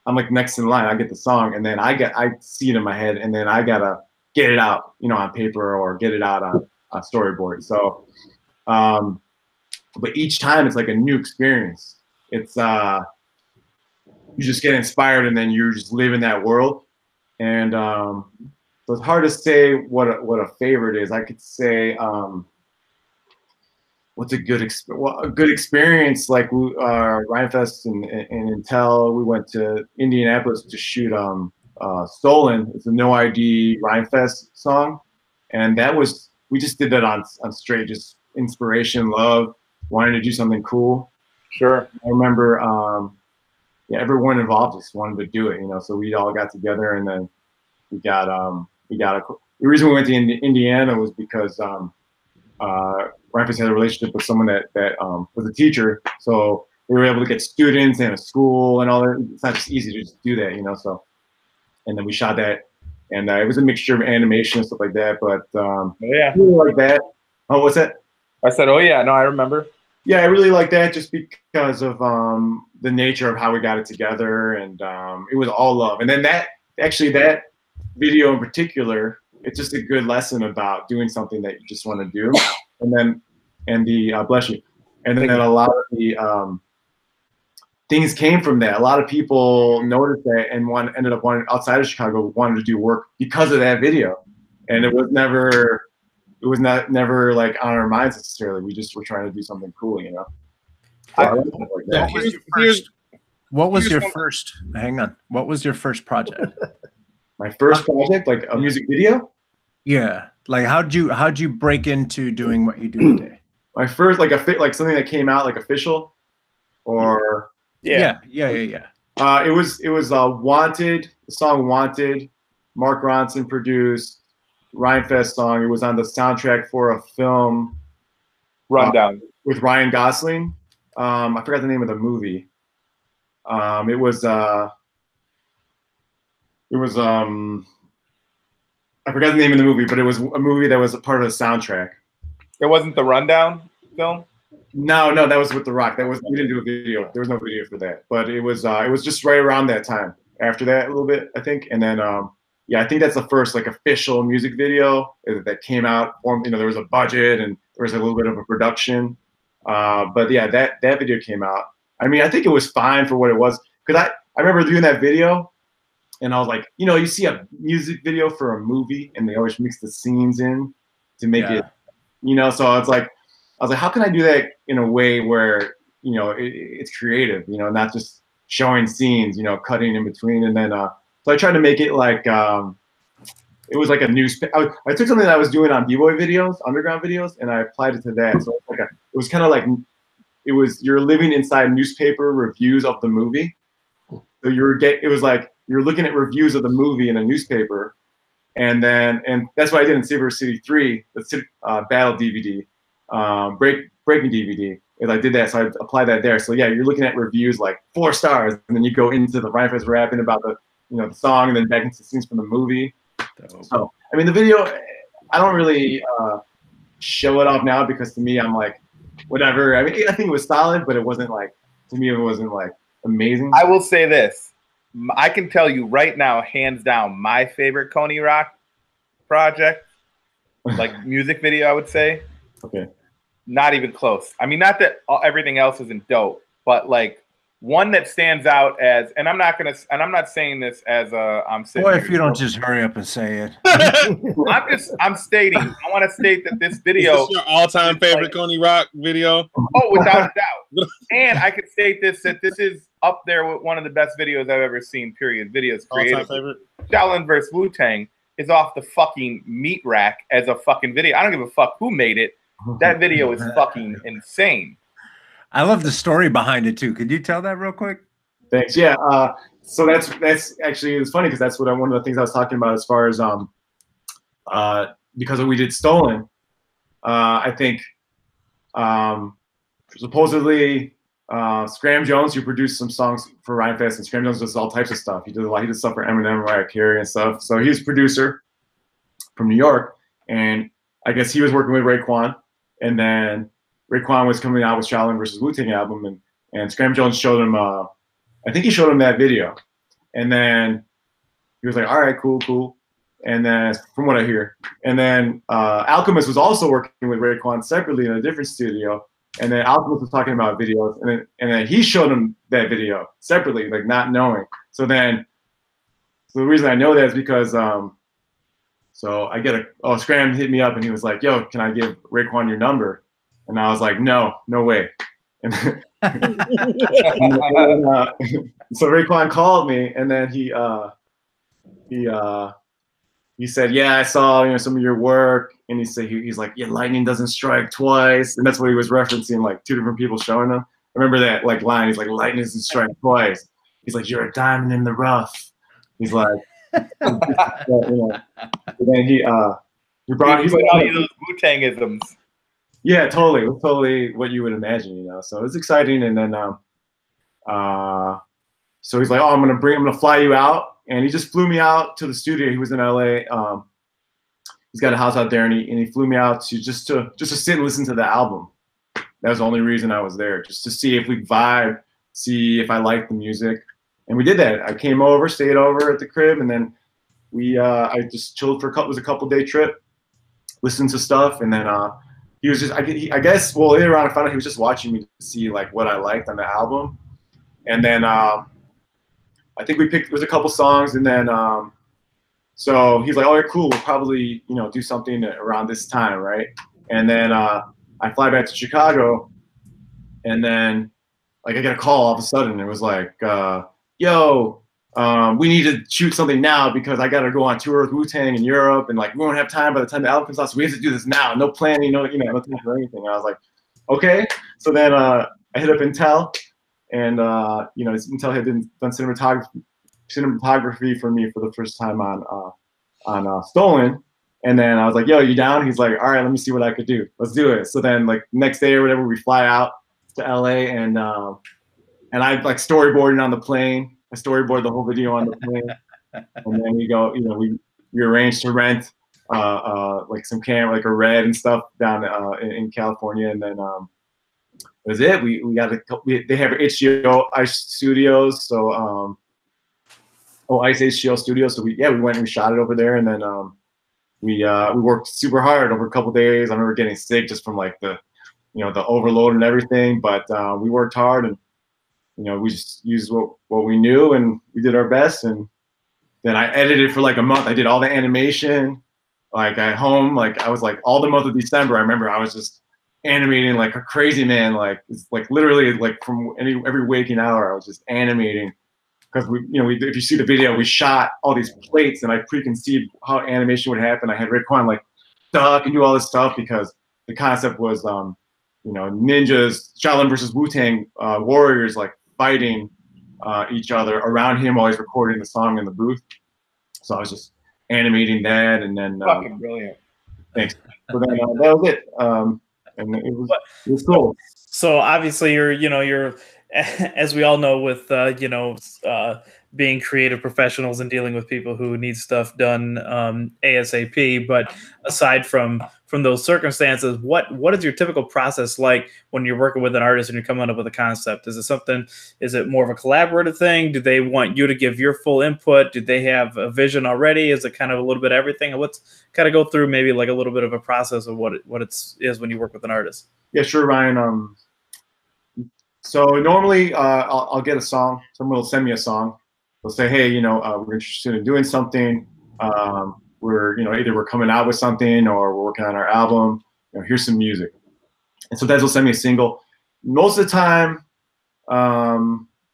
I'm like next in line. I get the song, and then I see it in my head, and then I gotta get it out, on paper or get it out on a storyboard. So, but each time it's like a new experience. It's you just get inspired, and then you just live in that world. And so it's hard to say what a favorite is. I could say what's a good experience, like Rhymefest and Intel. We went to Indianapolis to shoot Stolen. It's a No ID Rhymefest song, and we just did that on straight just inspiration, love, wanting to do something cool. Sure. I remember everyone involved just wanted to do it, so we all got together, and then we got the reason we went to Indiana was because Rhymefest had a relationship with someone that was a teacher, so we were able to get students and a school and all that. It's not just easy to just do that, so. And then we shot that, and it was a mixture of animation and stuff like that. But oh, yeah, I really like that. Oh, what's that? I said, oh yeah, no, I remember. Yeah, I really like that just because of the nature of how we got it together, and it was all love. And then that video in particular, it's just a good lesson about doing something that you just want to do. Bless you. And then a lot of the things came from that. A lot of people noticed that and ended up wanting outside of Chicago wanted to do work because of that video. And it was never like on our minds necessarily. We just were trying to do something cool, What was your first? Hang on. What was your first project? My first project, like a music video? Yeah. Like how'd you break into doing what you do today? My first like something that came out like official or Yeah. It was Wanted, the song Wanted, Mark Ronson produced, Rhymefest song. It was on the soundtrack for a film Rundown with Ryan Gosling. I forgot the name of the movie. It was I forgot the name of the movie, but it was a movie that was a part of the soundtrack. It wasn't the Rundown film? No, that was with The Rock. We didn't do a video. There was no video for that. But it was just right around that time. After that, a little bit, I think. And then I think that's the first like official music video that came out. There was a budget and there was a little bit of a production. But yeah, that video came out. I mean, I think it was fine for what it was. Because I remember doing that video and I was like, you see a music video for a movie and they always mix the scenes in to make it, so it's like, I was like, how can I do that in a way where, it's creative, not just showing scenes, cutting in between. And then, so I tried to make it like, it was like a newspaper. I took something that I was doing on B-boy videos, underground videos, and I applied it to that. So it was kind of like, you're living inside newspaper reviews of the movie. So it was like, you're looking at reviews of the movie in a newspaper. And that's what I did in Silver City 3, the Battle DVD. Breaking DVD, and I did that, so I applied that there. So yeah, you're looking at reviews like 4 stars, and then you go into the Rhymefest rapping about the song, and then back into scenes from the movie. So I mean, the video, I don't really show it off now because to me, I'm like, whatever. I mean, I think it was solid, but it wasn't like, to me, it wasn't like amazing. I will say this: I can tell you right now, hands down, my favorite Konee Rock project, like music video, I would say. Okay. Not even close. I mean, not that everything else isn't dope, but like one that stands out as, and I'm not saying this as I'm saying. Boy, if you don't just hurry up and say it. I'm stating, I want to state that this video. Is this your all-time favorite Konee Rock video? Oh, without a doubt. And I could state that this is up there with one of the best videos I've ever seen, period. Videos created. All-time favorite? Shaolin vs. Wu-Tang is off the fucking meat rack as a fucking video. I don't give a fuck who made it. That video is fucking insane. I love the story behind it too. Could you tell that real quick? Thanks. Yeah. So that's actually, it's funny because that's one of the things I was talking about as far as because we did Stolen, I think supposedly Scram Jones, who produced some songs for Ryan Fest, and Scram Jones does all types of stuff. He did a lot. He did stuff for Eminem, Mariah Carey, and stuff. So he's a producer from New York, and I guess he was working with Raekwon, and then Raekwon was coming out with Shaolin versus Wu-Tang album, and Scram Jones showed him. I think he showed him that video, and then he was like, "All right, cool." And then, from what I hear, and then Alchemist was also working with Raekwon separately in a different studio. And then Alchemist was talking about videos, and then he showed him that video separately, like not knowing. So the reason I know that is because so I get Scram hit me up and he was like, "Yo, can I give Raekwon your number?" And I was like, "No way." And so Raekwon called me, and then he said, "Yeah, I saw some of your work," and he said he's like, "Yeah, lightning doesn't strike twice," and that's what he was referencing, like two different people showing him. I remember that like line. He's like, "Lightning doesn't strike twice." He's like, "You're a diamond in the rough." He's like, And then he brought he's like all those Wu-Tangisms. Yeah, totally what you would imagine, So it's exciting, and then so he's like, "Oh, I'm gonna fly you out." And he just flew me out to the studio. He was in LA. He's got a house out there, and he flew me out to just to sit and listen to the album. That was the only reason I was there, just to see if we vibe, see if I liked the music, and we did that. I came over, stayed over at the crib, and then I just chilled for a couple day trip, listened to stuff, and then he was just I guess later on I found out he was just watching me to see like what I liked on the album, and then. I think there was a couple songs, and then so he's like, "All right, cool. We'll probably do something around this time, right?" And then I fly back to Chicago, and then like I get a call all of a sudden. It was like, "Yo, we need to shoot something now because I got to go on tour with Wu-Tang in Europe, and like we won't have time by the time the album comes out, so we have to do this now. No planning, no time for anything." And I was like, "Okay." So then I hit up Intel. And Intel had done cinematography for me for the first time on Stolen, and then I was like, "Yo, you down?" He's like, "All right, let me see what I could do. Let's do it." So then, like next day or whatever, we fly out to LA, and I like storyboarding on the plane. I storyboard the whole video on the plane, and then we go. We arranged to rent like some camera, like a Red and stuff down in California, and then. That was it. We got they have HBO Ice Studios, so Ice HBO Studios. So we went and we shot it over there, and then we worked super hard over a couple days. I remember getting sick just from like the the overload and everything, but we worked hard, and we just used what we knew, and we did our best. And then I edited for like a month. I did all the animation, like at home. Like I was like all the month of December. I remember I was just animating like a crazy man, like it's like literally like from every waking hour I was just animating, because if you see the video, we shot all these plates, and I preconceived how animation would happen. I had Raekwon like duck and do all this stuff because the concept was ninjas, Shaolin versus Wu-Tang warriors like fighting each other around him while he's recording the song in the booth. So I was just animating that, and then fucking brilliant. Thanks. So then that was it. And it was cool. So obviously you're as we all know with being creative professionals and dealing with people who need stuff done ASAP. But aside from those circumstances, what is your typical process like when you're working with an artist and you're coming up with a concept? Is it more of a collaborative thing? Do they want you to give your full input? Do they have a vision already? Is it kind of a little bit of everything? Let's kind of go through maybe like a little bit of a process of what it is when you work with an artist. Yeah, sure, Ryan. So normally I'll get a song. Someone will send me a song. They'll say, "Hey, we're interested in doing something. We're either we're coming out with something or we're working on our album. Here's some music." And sometimes they'll send me a single. Most of the time,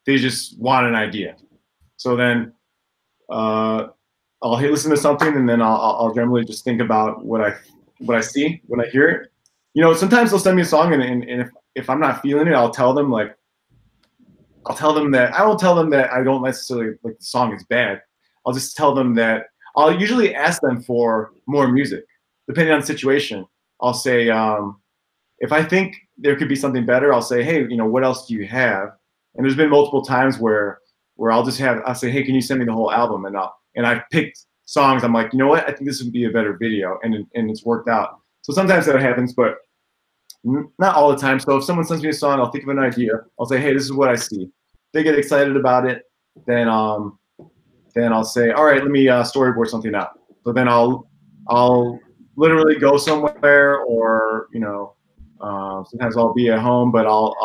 they just want an idea. So then I'll listen to something, and then I'll generally just think about what I see when I hear it. Sometimes they'll send me a song, and if I'm not feeling it, I'll tell them that I don't tell them that I don't necessarily like the song is bad. I'll just tell them that I'll usually ask them for more music. Depending on the situation, I'll say, if I think there could be something better, I'll say, hey, what else do you have? And there's been multiple times where I'll say, hey, can you send me the whole album? And I've picked songs. I'm like, you know what? I think this would be a better video, and it's worked out. So sometimes that happens, but not all the time. So if someone sends me a song, I'll think of an idea. I'll say, hey, this is what I see. They get excited about it. Then I'll say, all right, let me storyboard something out. So then I'll literally go somewhere, or sometimes I'll be at home, but I'll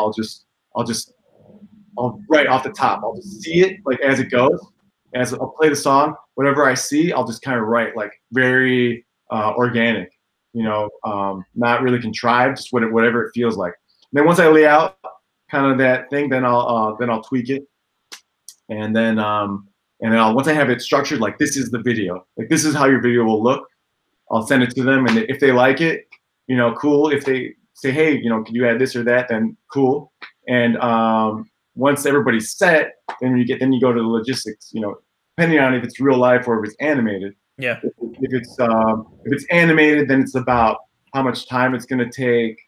write off the top. I'll just see it like as it goes. As I'll play the song, whatever I see, I'll just kind of write like very organic. Not really contrived, just whatever it feels like. And then once I lay out kind of that thing, then I'll tweak it, and then once I have it structured, like this is the video, like this is how your video will look, I'll send it to them, and if they like it, cool. If they say, hey, can you add this or that, then cool. And once everybody's set, then you go to the logistics. Depending on if it's real life or if it's animated. Yeah. If it's animated, then it's about how much time it's going to take,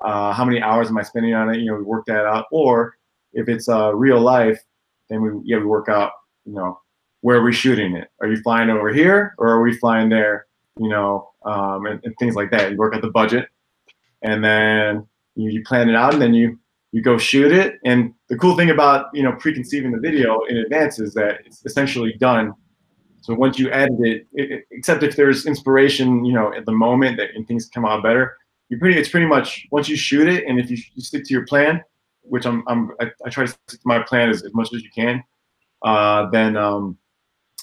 how many hours am I spending on it. We work that out. Or if it's real life, then we work out. Where are we shooting it? Are you flying over here, or are we flying there? And things like that. You work out the budget, and then you plan it out, and then you go shoot it. And the cool thing about preconceiving the video in advance is that it's essentially done. So once you edit it, except if there's inspiration, at the moment and things come out better, it's pretty much once you shoot it, and if you stick to your plan, which I try to stick to my plan as much as you can, then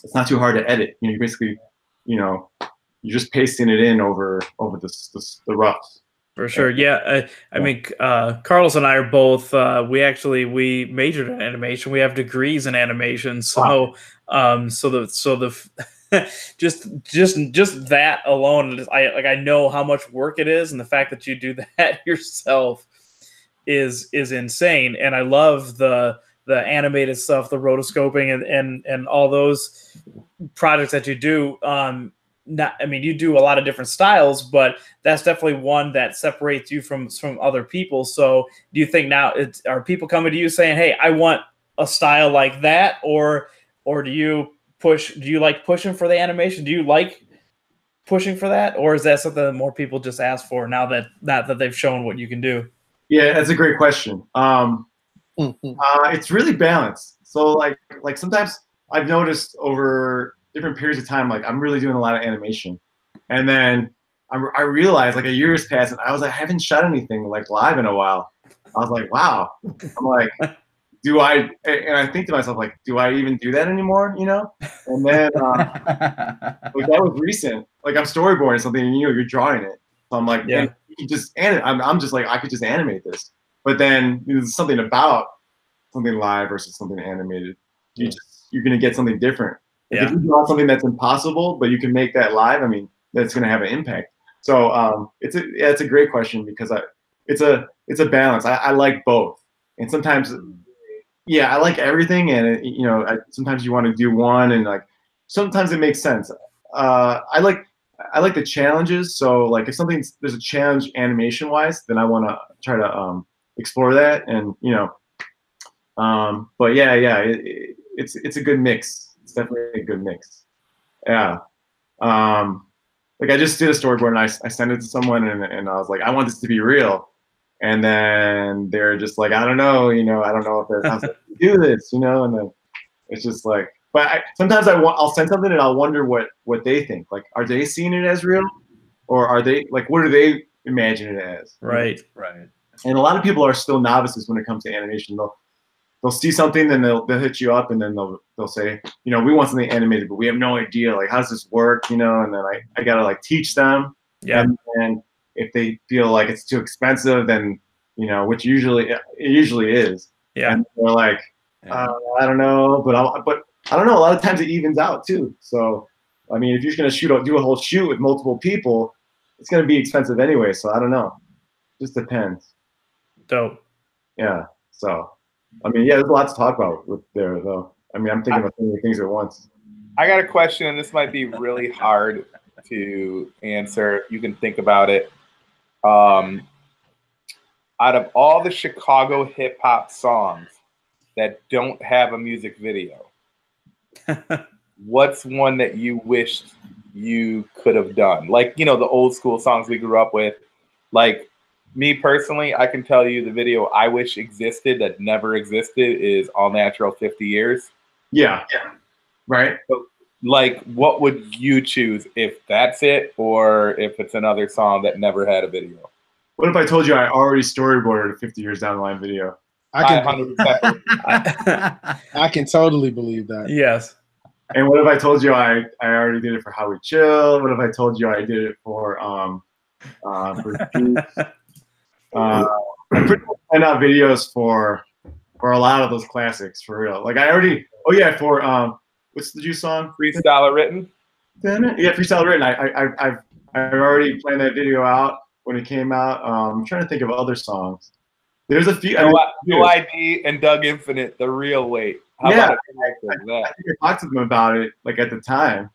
it's not too hard to edit. You basically, you're just pasting it in over the roughs. For sure, yeah. I mean, Carlos and I are both. We majored in animation. We have degrees in animation. So, wow. Just that alone, I know how much work it is, and the fact that you do that yourself is insane. And I love the animated stuff, the rotoscoping, and all those projects that you do. You do a lot of different styles, but that's definitely one that separates you from other people. So do you think now are people coming to you saying, hey, I want a style like that? Or do you like pushing for the animation? Do you like pushing for that? Or is that something that more people just ask for now that they've shown what you can do? Yeah, that's a great question. It's really balanced. So like sometimes I've noticed over different periods of time, like I'm really doing a lot of animation, and then I realized like a year has passed, and I was like, I haven't shot anything like live in a while. I was like, wow. I'm like, and I think to myself, like, do I even do that anymore? And then like that was recent. Like I'm storyboarding something, and you're drawing it. So I'm like, yeah, you can just I'm just like, I could just animate this. But then there's something about something live versus something animated. You're gonna get something different. Like if you draw something that's impossible, but you can make that live, that's going to have an impact. So it's a great question, because it's a balance. I like both, and sometimes, I like everything, and sometimes you want to do one, and like sometimes it makes sense. I like the challenges. So like if there's a challenge animation wise, then I want to try to explore that, and but it's a good mix. It's definitely a good mix. Yeah. Like I just did a storyboard, and I sent it to someone, and I was like, I want this to be real. And then they're just like, I don't know, I don't know if they're supposed to do this, and then it's just like, but sometimes I'll send something and I'll wonder what they think. Like, are they seeing it as real, or are they like, what do they imagine it as? Right. And a lot of people are still novices when it comes to animation. They'll see something, then they'll hit you up, and then they'll say, we want something animated, but we have no idea, like, how does this work, and then I gotta like teach them. Yeah. And if they feel like it's too expensive, then which it usually is. Yeah. And they're like, I don't know, but I don't know. A lot of times it evens out too. So if you're gonna do a whole shoot with multiple people, it's gonna be expensive anyway. So I don't know. Just depends. Dope. Yeah. So. There's a lot to talk about with there, though. I'm thinking about so many things at once. I got a question, and this might be really hard to answer. You can think about it. Out of all the Chicago hip hop songs that don't have a music video, what's one that you wished you could have done? Like, you know, the old school songs we grew up with. Like, me personally, I can tell you the video I wish existed that never existed is All Natural 50 Years. Yeah. Right. So, like, what would you choose if that's it, or if it's another song that never had a video? What if I told you I already storyboarded a 50 years down the line video? I 100%. can totally believe that. Yes. And what if I told you I already did it for How We Chill? What if I told you I did it for Juice? I pretty much planned out videos for a lot of those classics, for real. Like I already, for what's the Juice song? Freestyle Written. Yeah, Freestyle Written. I've already planned that video out when it came out. I'm trying to think of other songs. There's a few. No ID and Doug Infinite, The Real Weight. How about I think I talked to them about it like at the time.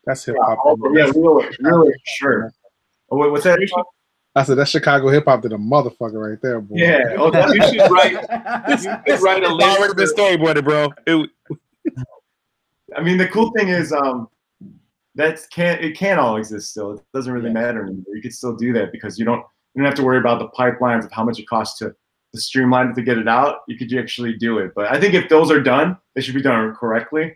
That's hip hop. Yeah, really, sure. Oh, wait, what's that? I said that's Chicago hip hop to the motherfucker right there, boy. Yeah. Oh, you should write a list. Already been storyboarded, bro. I mean, the cool thing is, it can't all exist still. It doesn't really matter anymore. You can still do that because you don't have to worry about the pipelines of how much it costs to streamline it to get it out. You could actually do it. But I think if those are done, they should be done correctly.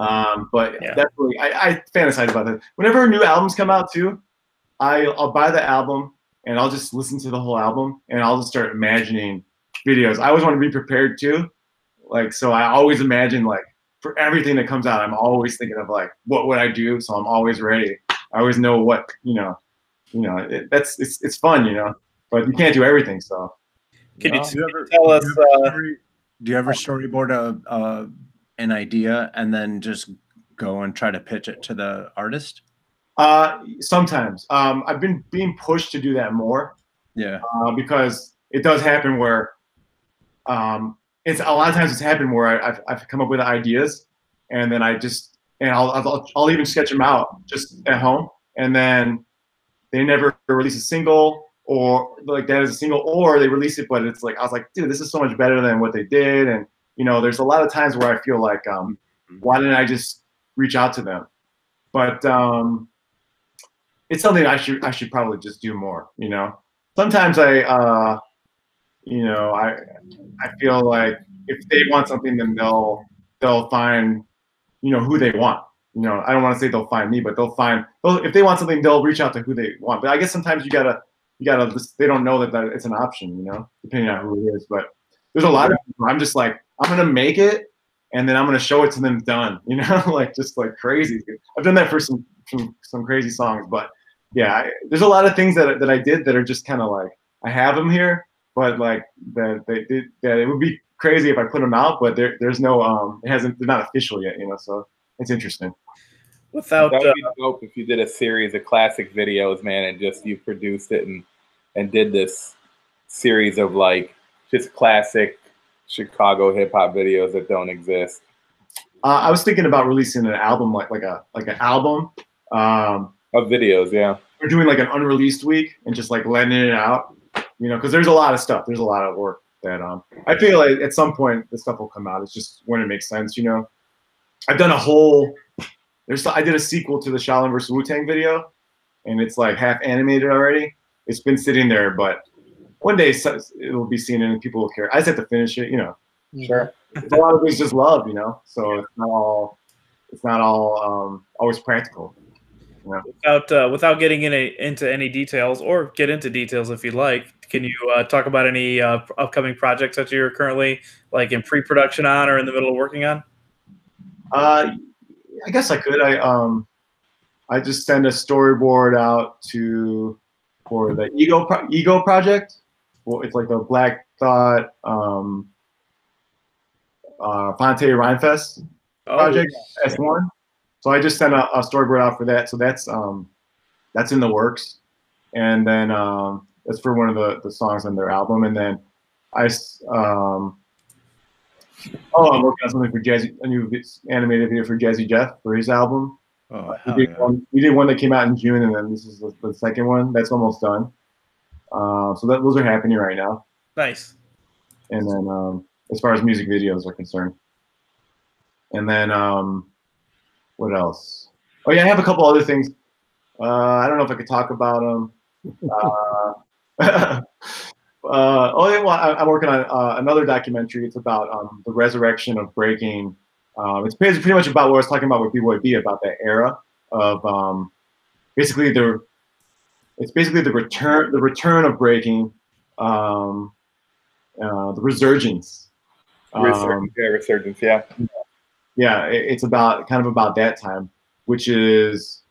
Definitely, I fantasize about that. Whenever new albums come out too, I'll buy the album and I'll just listen to the whole album and I'll just start imagining videos. I always want to be prepared too. Like, so I always imagine, like, for everything that comes out, I'm always thinking of like, what would I do? So I'm always ready. I always know what, it's fun, but you can't do everything. So can you tell us, do you ever storyboard an idea and then just go and try to pitch it to the artist? Sometimes. I've been being pushed to do that more. Yeah. Because it does happen where it's a lot of times it's happened where I've come up with ideas and then I'll even sketch them out just at home and then they never release a single or like that as a single, or they release it but it's like I was like, dude, this is so much better than what they did. And there's a lot of times where I feel like why didn't I just reach out to them? But it's something I should probably just do more. Sometimes I feel like if they want something, then they'll find who they want. I don't want to say they'll find me, but if they want something, they'll reach out to who they want. But I guess sometimes you gotta they don't know that it's an option, depending on who it is. But there's a lot of people I'm just like, I'm gonna make it and then I'm gonna show it to them done, like just like crazy. I've done that for some crazy songs, but yeah, there's a lot of things that I did that are just kind of like I have them here, but like that it would be crazy if I put them out, but there's no they're not official yet, so it's interesting. That would be dope if you did a series of classic videos, man, and just you produced it and did this series of like just classic Chicago hip hop videos that don't exist. I was thinking about releasing an album like an album. Of videos, yeah. We're doing like an unreleased week and just like letting it out, because there's a lot of stuff. There's a lot of work that I feel like at some point this stuff will come out. It's just when it makes sense, I've done I did a sequel to the Shaolin vs. Wu-Tang video, and it's like half animated already. It's been sitting there, but one day it will be seen and people will care. I just have to finish it, Sure. A lot of it's just love, so it's not all always practical. Without getting into any details, or get into details if you'd like, can you talk about any upcoming projects that you're currently like in pre-production on or in the middle of working on? I guess I could. I just send a storyboard out for the Ego project. Well, it's like the Black Thought Fonte Rhymefest project. S1. So I just sent a storyboard out for that. So that's in the works, and then that's for one of the songs on their album. And then Oh, I'm working on something for a new animated video for Jazzy Jeff for his album. Oh, we did one that came out in June, and then this is the second one that's almost done. So those are happening right now. Nice. And then as far as music videos are concerned, and then what else? Oh yeah, I have a couple other things. I don't know if I could talk about them. I'm working on another documentary. It's about the resurrection of breaking. It's pretty much about what I was talking about with B-Boy B, about that era of basically the return of breaking, the resurgence. Resurgence, yeah. Yeah, it's about that time, which is,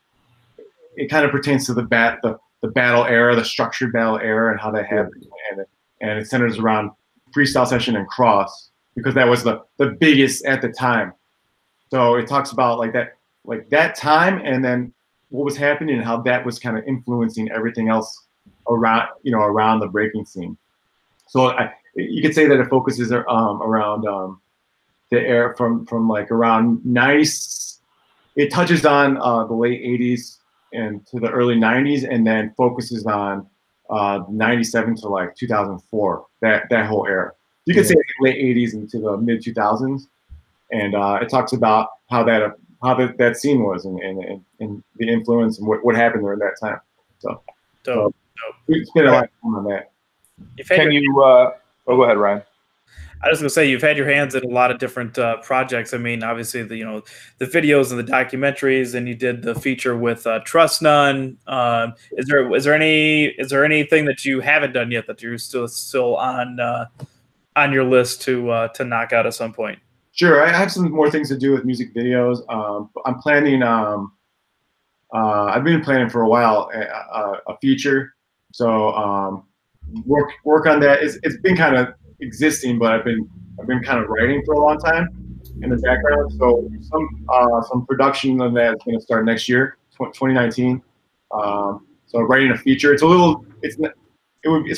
it kind of pertains to the battle era, the structured battle era, and how that happened, and it centers around freestyle session and cross, because that was the biggest at the time. So it talks about like that time, and then what was happening and how that was kind of influencing everything else around the breaking scene. So you could say that it focuses around the era from like around 90s. It touches on the late 80s and to the early 90s, and then focuses on 97 to like 2004, that whole era. You could say late 80s into the mid 2000s, and it talks about how that scene was, and the influence and what happened during that time. So, we spent a lot of time on that. Go ahead, Ryan. I was going to say, you've had your hands in a lot of different projects. I mean, obviously, the videos and the documentaries, and you did the feature with Trust None. Is there anything that you haven't done yet that you're still on your list to knock out at some point? Sure, I have some more things to do with music videos. I'm planning. I've been planning for a while a feature. So work on that. It's been kind of existing, but I've been kind of writing for a long time in the background. So some production on that is going to start next year, 2019. So writing a feature. It's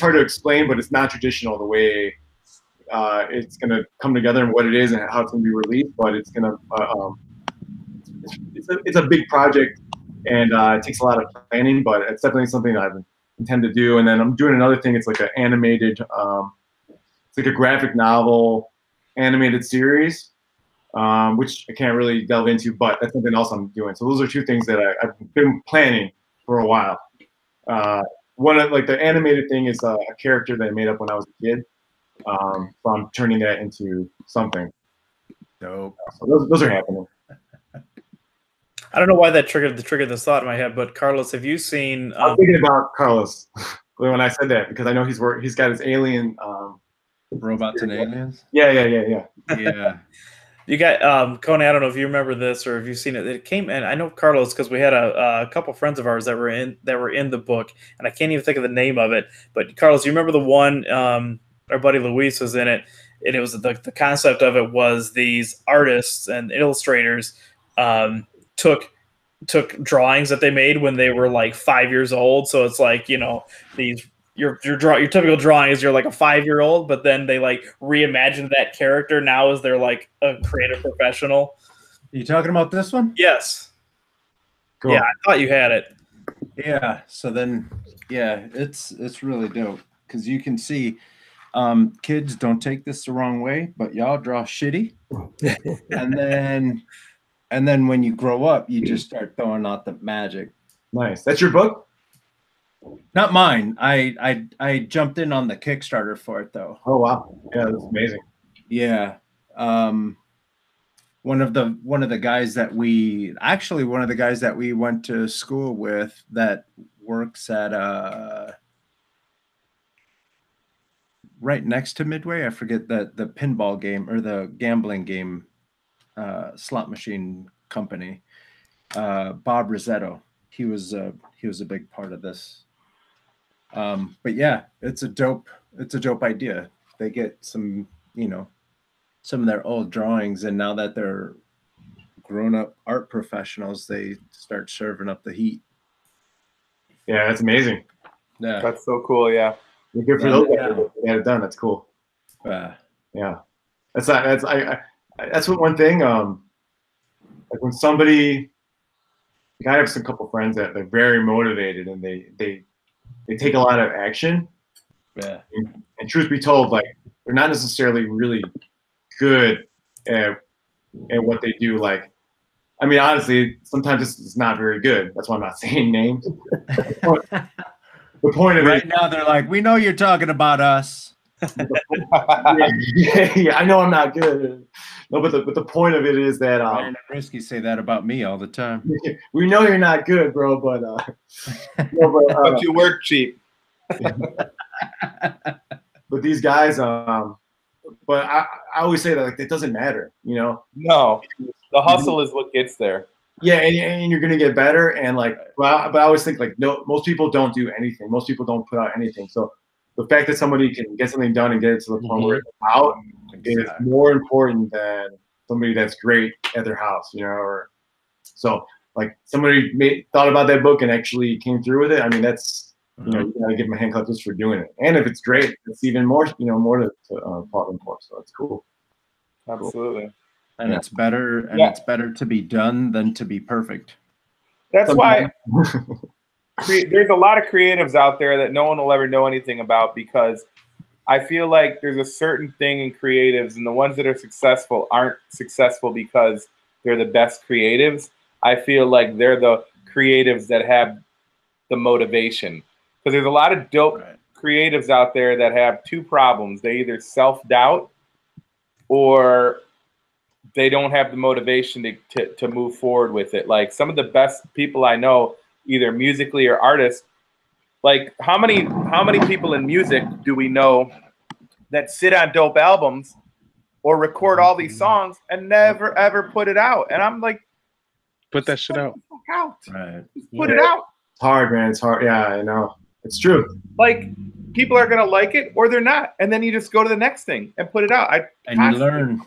hard to explain, but it's not traditional the way it's going to come together and what it is and how it's going to be released. But it's going to it's a big project, and it takes a lot of planning. But it's definitely something I intend to do. And then I'm doing another thing. It's like an animated. It's like a graphic novel animated series, which I can't really delve into, but that's something else I'm doing. So those are two things that I've been planning for a while. One of the animated thing is a character that I made up when I was a kid. So I'm turning that into something. Dope. So those are happening. I don't know why that triggered this thought in my head, but Carlos, have you seen? I was thinking about Carlos when I said that, because I know he's got his alien. Robots and aliens. Yeah. You got Konee. I don't know if you remember this or if you've seen it. It came, and I know Carlos because we had a couple friends of ours that were in the book, and I can't even think of the name of it. But Carlos, you remember the one? Our buddy Luis was in it, and it was the concept of it was these artists and illustrators took drawings that they made when they were like 5 years old. So it's like these. Your typical drawing is you're like a 5-year-old, but then they like reimagined that character now as they're like a creative professional. Are you talking about this one? Yes. Cool. Yeah, I thought you had it. Yeah. So then, yeah, it's really dope because you can see, kids, don't take this the wrong way, but y'all draw shitty, and then when you grow up, you just start throwing out the magic. Nice. That's your book? Not mine. I jumped in on the Kickstarter for it though. Oh wow! Yeah, that's amazing. Yeah. One of the guys that we went to school with that works at right next to Midway. I forget the pinball game or the gambling game slot machine company. Bob Rosetto. He was a big part of this. But yeah, it's a dope idea. They get some of their old drawings, and now that they're grown-up art professionals, they start serving up the heat. Yeah, that's amazing. Yeah, that's so cool. Yeah, you're good for those guys. They had it done. That's cool. Yeah, that's that's what one thing. Like when somebody, like I have some couple friends that they're very motivated and they take a lot of action. Yeah. And truth be told, like they're not necessarily really good at what they do. Like, I mean, honestly, sometimes it's not very good. That's why I'm not saying names. The point of right it, now, they're like, we know you're talking about us. yeah, I know I'm not good. No, but the point of it is that Ryan and Risky say that about me all the time. we know you're not good, bro. But but you work cheap. But these guys, but I always say that like it doesn't matter, you know. No, the hustle is what gets there. Yeah, and you're gonna get better, and like, but I always think like no, most people don't do anything. Most people don't put out anything. So the fact that somebody can get something done and get it to the point where it's out is more important than somebody that's great at their house, you know. Or so like somebody thought about that book and actually came through with it. I mean, that's. You know, you gotta give them a hand clap just for doing it. And if it's great, it's even more, you know, more to applaud them for. So it's cool. Absolutely. And it's better, and it's better to be done than to be perfect. That's why there's a lot of creatives out there that no one will ever know anything about, because I feel like there's a certain thing in creatives, and the ones that are successful aren't successful because they're the best creatives. I feel like they're the creatives that have the motivation. Because there's a lot of dope creatives out there that have two problems. They either self-doubt or they don't have the motivation to move forward with it. Like some of the best people I know, either musically or artists, like how many people in music do we know that sit on dope albums or record all these songs and never ever put it out? And I'm like, put that shit out. Right. Put it out. It's hard, man. It's hard. Yeah, I know. It's true. Like people are gonna like it or they're not, and then you just go to the next thing and put it out. And you learn.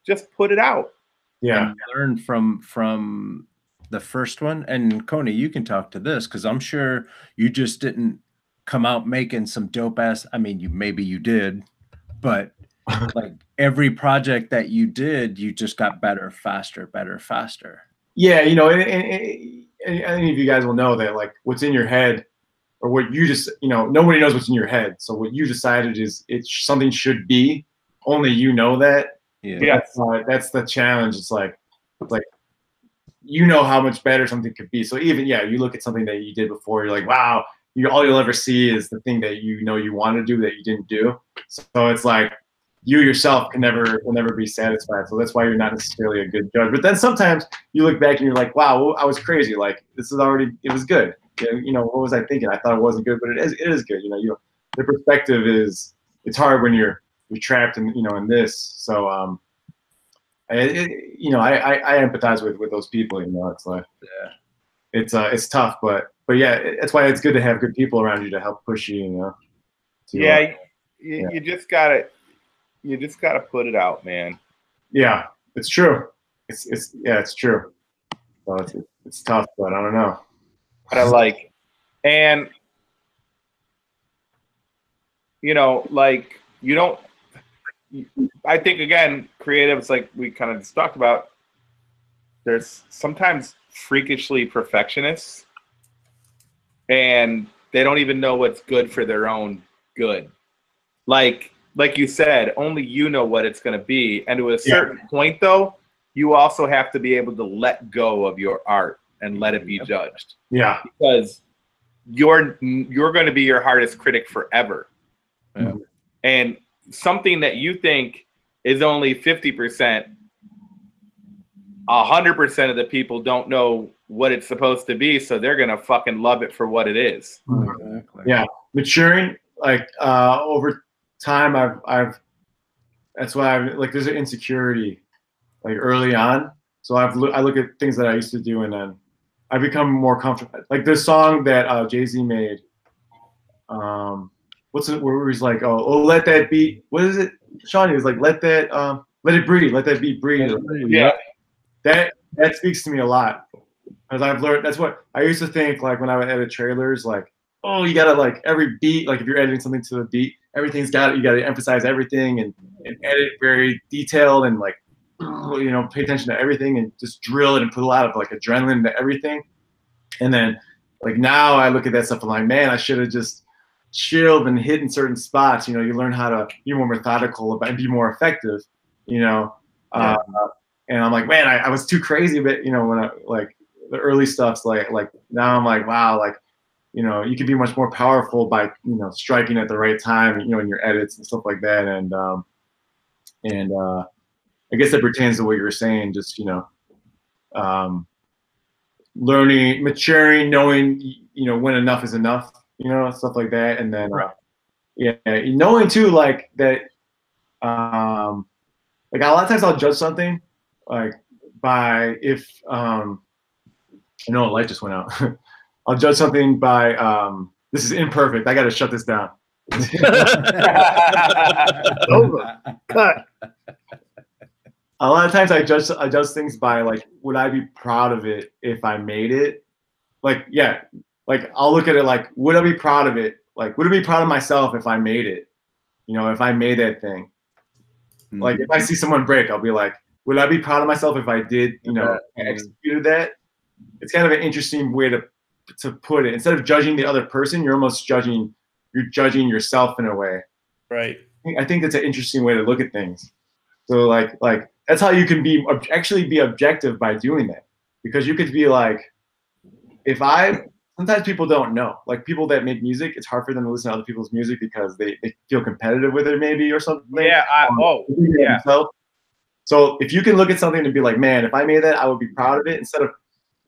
Just put it out. Yeah. And you learn from the first one. And Konee, you can talk to this because I'm sure you just didn't come out making some dope ass. I mean, maybe you did, but like every project that you did, you just got better, faster, better, faster. Yeah, you know, and any of you guys will know that like what's in your head. Or what you just, you know, nobody knows what's in your head. So what you decided is it's something should be. Only you know that. Yeah. That's the challenge. It's like you know how much better something could be. So even you look at something that you did before, you're like, wow. All you'll ever see is the thing that you know you want to do that you didn't do. So it's like you yourself will never be satisfied. So that's why you're not necessarily a good judge. But then sometimes you look back and you're like, wow, I was crazy. Like it was good. You know, what was I thinking? I thought it wasn't good, but it is good. You know, the perspective is, it's hard when you're trapped in, you know, in this. So, you know, I empathize with those people. You know, it's like, it's tough, but yeah, that's why it's good to have good people around you to help push you. You know. You just gotta put it out, man. Yeah, it's true. It's true. So it's tough, but I don't know. But I like, and you know, like you don't. I think again, creatives, like we kind of just talked about, there's sometimes freakishly perfectionists, and they don't even know what's good for their own good. Like you said, only you know what it's going to be, and to a certain point, though, you also have to be able to let go of your art and let it be judged. Yeah. Because you're going to be your hardest critic forever. Yeah. And something that you think is only 50%, 100% of the people don't know what it's supposed to be, so they're going to fucking love it for what it is. Exactly. Yeah. Maturing, like over time, I've that's why like there's an insecurity like early on. So I look at things that I used to do, and then I become more comfortable. Like this song that Jay-Z made, what's it? Where he's like, oh, let that beat. What is it? Sean, he was like, let it breathe, let that beat breathe. Yeah. That speaks to me a lot, as I've learned. That's what I used to think. Like when I would edit trailers, like, oh, you gotta like every beat. Like if you're editing something to the beat, you gotta emphasize everything and edit very detailed and like you know, pay attention to everything and just drill it and put a lot of like adrenaline into everything. And then like now I look at that stuff and like, man, I should have just chilled and hit in certain spots. You know, you learn how to be more methodical and be more effective, you know. And I'm like, man, I was too crazy, but you know, when I like the early stuff's like now I'm like, wow, like, you know, you can be much more powerful by, you know, striking at the right time, you know, in your edits and stuff like that. And I guess that pertains to what you were saying, just, you know, learning, maturing, knowing, you know, when enough is enough, you know, stuff like that. And then, knowing too, like that, like a lot of times I'll judge something like by if, I know a light just went out. I'll judge something by, this is imperfect. I got to shut this down. Over. Cut. A lot of times I judge things by like, would I be proud of it if I made it? Like, yeah, like I'll look at it like, would I be proud of it? Like, would I be proud of myself if I made it? You know, if I made that thing. Mm-hmm. Like if I see someone break, I'll be like, would I be proud of myself if I did, you know, executed that? It's kind of an interesting way to put it. Instead of judging the other person, you're almost judging yourself in a way. Right. I think that's an interesting way to look at things. So like that's how you can actually be objective by doing that, because you could be like, sometimes people don't know, like people that make music, it's hard for them to listen to other people's music because they feel competitive with it maybe or something. Yeah. So if you can look at something and be like, man, if I made that, I would be proud of it, instead of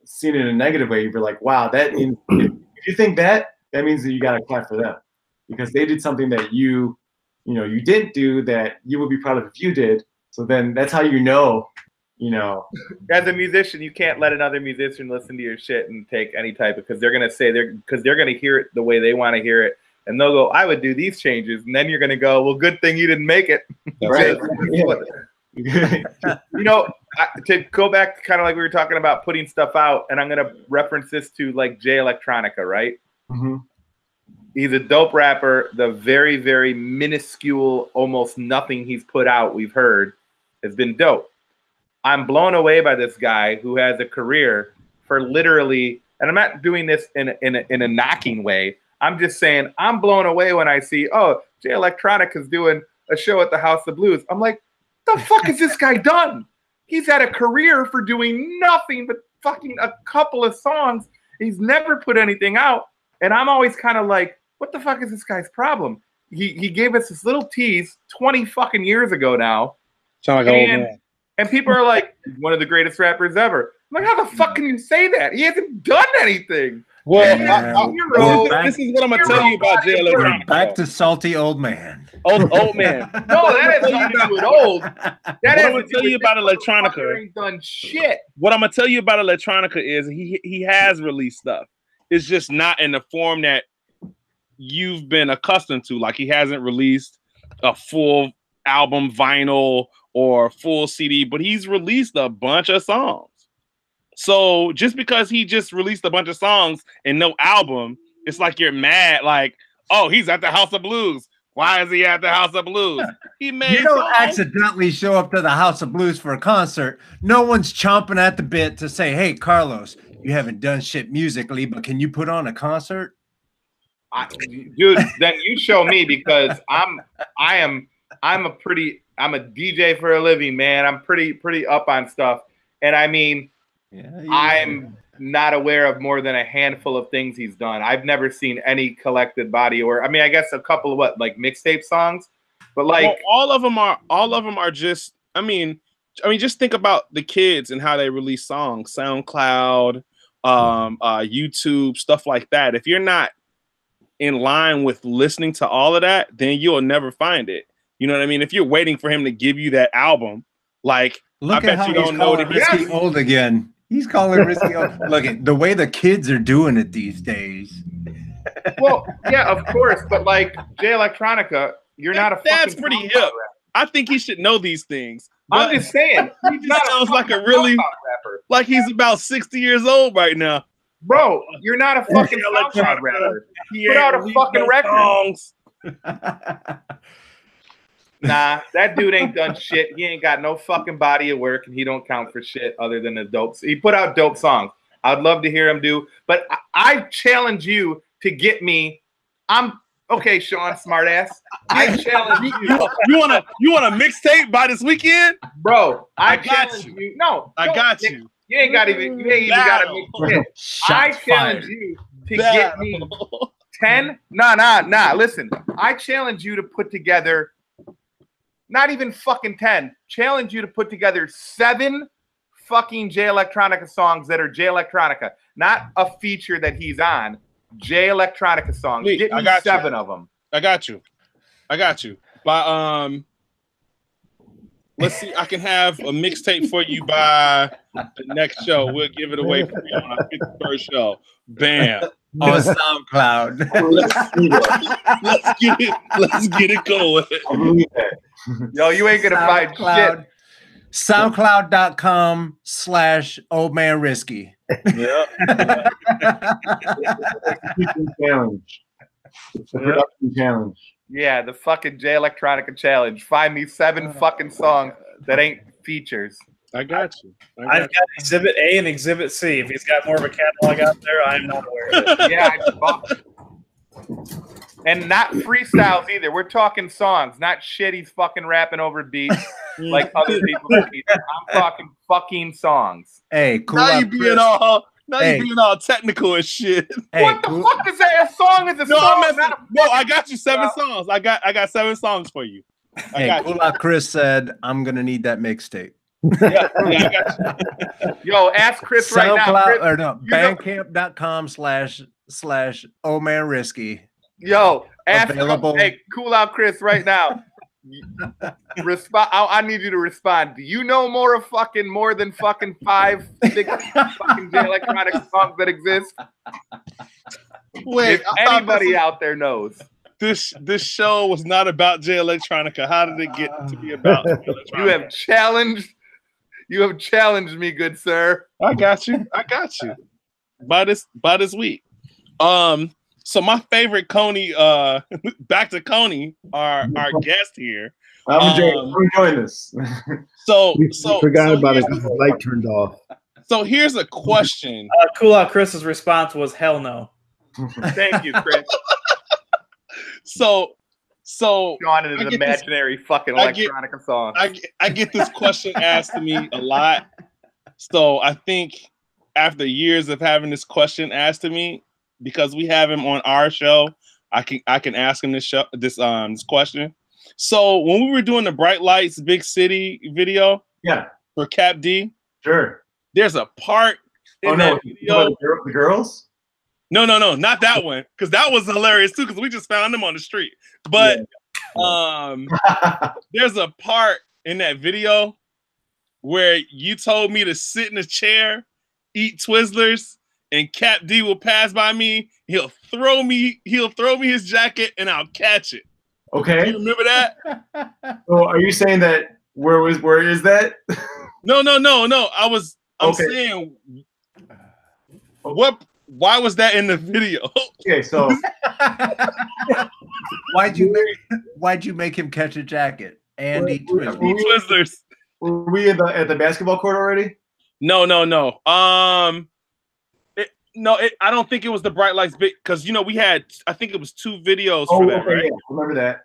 seeing it in a negative way, you'd be like, wow, that means, if you think that means that you got to clap for them because they did something that you didn't do that you would be proud of if you did. So then that's how you know. As a musician, you can't let another musician listen to your shit and take any type of, because they're gonna say they're gonna hear it the way they want to hear it, and they'll go, I would do these changes, and then you're gonna go, well, good thing you didn't make it. Right. You know, to go back, kind of like we were talking about putting stuff out, and I'm gonna reference this to like Jay Electronica, right? Mm-hmm. He's a dope rapper. The very, very minuscule, almost nothing he's put out, we've heard, has been dope. I'm blown away by this guy who has a career for literally, and I'm not doing this in a knocking way. I'm just saying I'm blown away when I see, oh, Jay Electronica's doing a show at the House of Blues. I'm like, the fuck has this guy done? He's had a career for doing nothing but fucking a couple of songs. He's never put anything out. And I'm always kind of like, what the fuck is this guy's problem? He gave us this little tease 20 fucking years ago now. Sound like an old man. And people are like, one of the greatest rappers ever. I'm like, how the fuck can you say that? He hasn't done anything. Well, this is what I'm going to tell you about Jay Electronica. Back to salty old man. Old man. No, that has nothing to do with old. That I'm going to tell you about Electronica. Ain't done shit. What I'm going to tell you about Electronica is he has released stuff. It's just not in the form that you've been accustomed to. Like, he hasn't released a full album, vinyl, or full CD, but he's released a bunch of songs. So just because he just released a bunch of songs and no album, it's like you're mad, like, oh, he's at the House of Blues. Why is he at the House of Blues? He made You don't accidentally show up to the House of Blues for a concert. No one's chomping at the bit to say, hey, Carlos, you haven't done shit musically, but can you put on a concert? Dude, then you show me, because I'm a DJ for a living, man. I'm pretty up on stuff. And I mean, I'm not aware of more than a handful of things he's done. I've never seen any collected body, or I mean, I guess a couple of like mixtape songs, but like, well, all of them are just, I mean, just think about the kids and how they release songs, SoundCloud, YouTube, stuff like that. If you're not in line with listening to all of that, then you'll never find it. You know what I mean? If you're waiting for him to give you that album, like, look I at bet how you he's don't know that Risky old again. He's calling Risky old. Look at the way the kids are doing it these days. Well, yeah, of course, but like Jay Electronica, you're not a that's fucking pretty hip. rapper. I think he should know these things. I'm just saying, he just sounds like a really rapper. Like he's about 60 years old right now. Bro, you're not a fucking SoundCloud rapper. Put out a fucking record. Songs. Nah, that dude ain't done shit. He ain't got no fucking body of work, and he don't count for shit other than the dope. He put out dope songs. I'd love to hear him do, but I challenge you to get me. Okay, Sean, smartass. I challenge you. You want a mixtape by this weekend, bro? I got challenge you. you. No, I got you. You ain't even got to make shit. I challenge you to get me 10. Nah. Listen, I challenge you to put together. Not even fucking 10. Challenge you to put together 7 fucking Jay Electronica songs that are Jay Electronica, not a feature that he's on. Jay Electronica songs. Wait, Get me 7 of them. I got you. But let's see. I can have a mixtape for you by the next show. We'll give it away for you on our 51st show. Bam. On SoundCloud. Let's get it going. Yo, you ain't gonna find shit. SoundCloud.com/oldmanrisky. Yeah. Challenge. The production challenge. Yeah, the fucking Jay Electronica challenge. Find me 7 fucking songs that ain't features. I got you. I've got Exhibit A and Exhibit C. If he's got more of a catalog out there, I'm not aware of it. Yeah, and not freestyles either. We're talking songs, not shit he's fucking rapping over beats like other people. I'm talking fucking songs. Hey, cool. Now you being all technical and shit. Hey, what the fuck is that? A song is a song. I got you 7 songs. I got 7 songs for you. Cool out Chris said, I'm gonna need that mixtape. Yeah, I got you. Yo, ask Chris right now. Chris, or no, bandcamp.com/oldmanrisky. Yo, ask available. Hey, cool out Chris right now. Respond. I need you to respond. Do you know more than 5, 6 fucking Jay Electronica songs that exist? Wait, if anybody out there knows. This show was not about Jay Electronica. How did it get to be about Jay Electronica? You have challenged me, good sir. I got you. By this week. So my favorite Konee, back to Konee, our guest here. I'm enjoying this. We forgot about it because the light turned off. So here's a question. Cool out Chris's response was hell no. Thank you, Chris. So Sean in an imaginary fucking electronica song. I get this question asked to me a lot. So I think after years of having this question asked to me, because we have him on our show, I can ask him this question. So when we were doing the Bright Lights Big City video, for Cap D, sure, there's a part in that video. The girls? No, not that one, because that was hilarious too, because we just found them on the street. But there's a part in that video where you told me to sit in a chair, eat Twizzlers, and Cap D will pass by me. He'll throw me his jacket, and I'll catch it. Okay. Do you remember that? So are you saying that where is that? No. I'm saying what. Why was that in the video? Okay, so why'd you make him catch a jacket and eat Twizzlers? Twizzlers. Were we at the basketball court already? No. I don't think it was the Bright Lights big, because we had, I think it was 2 videos for that, right? Yeah, I remember that.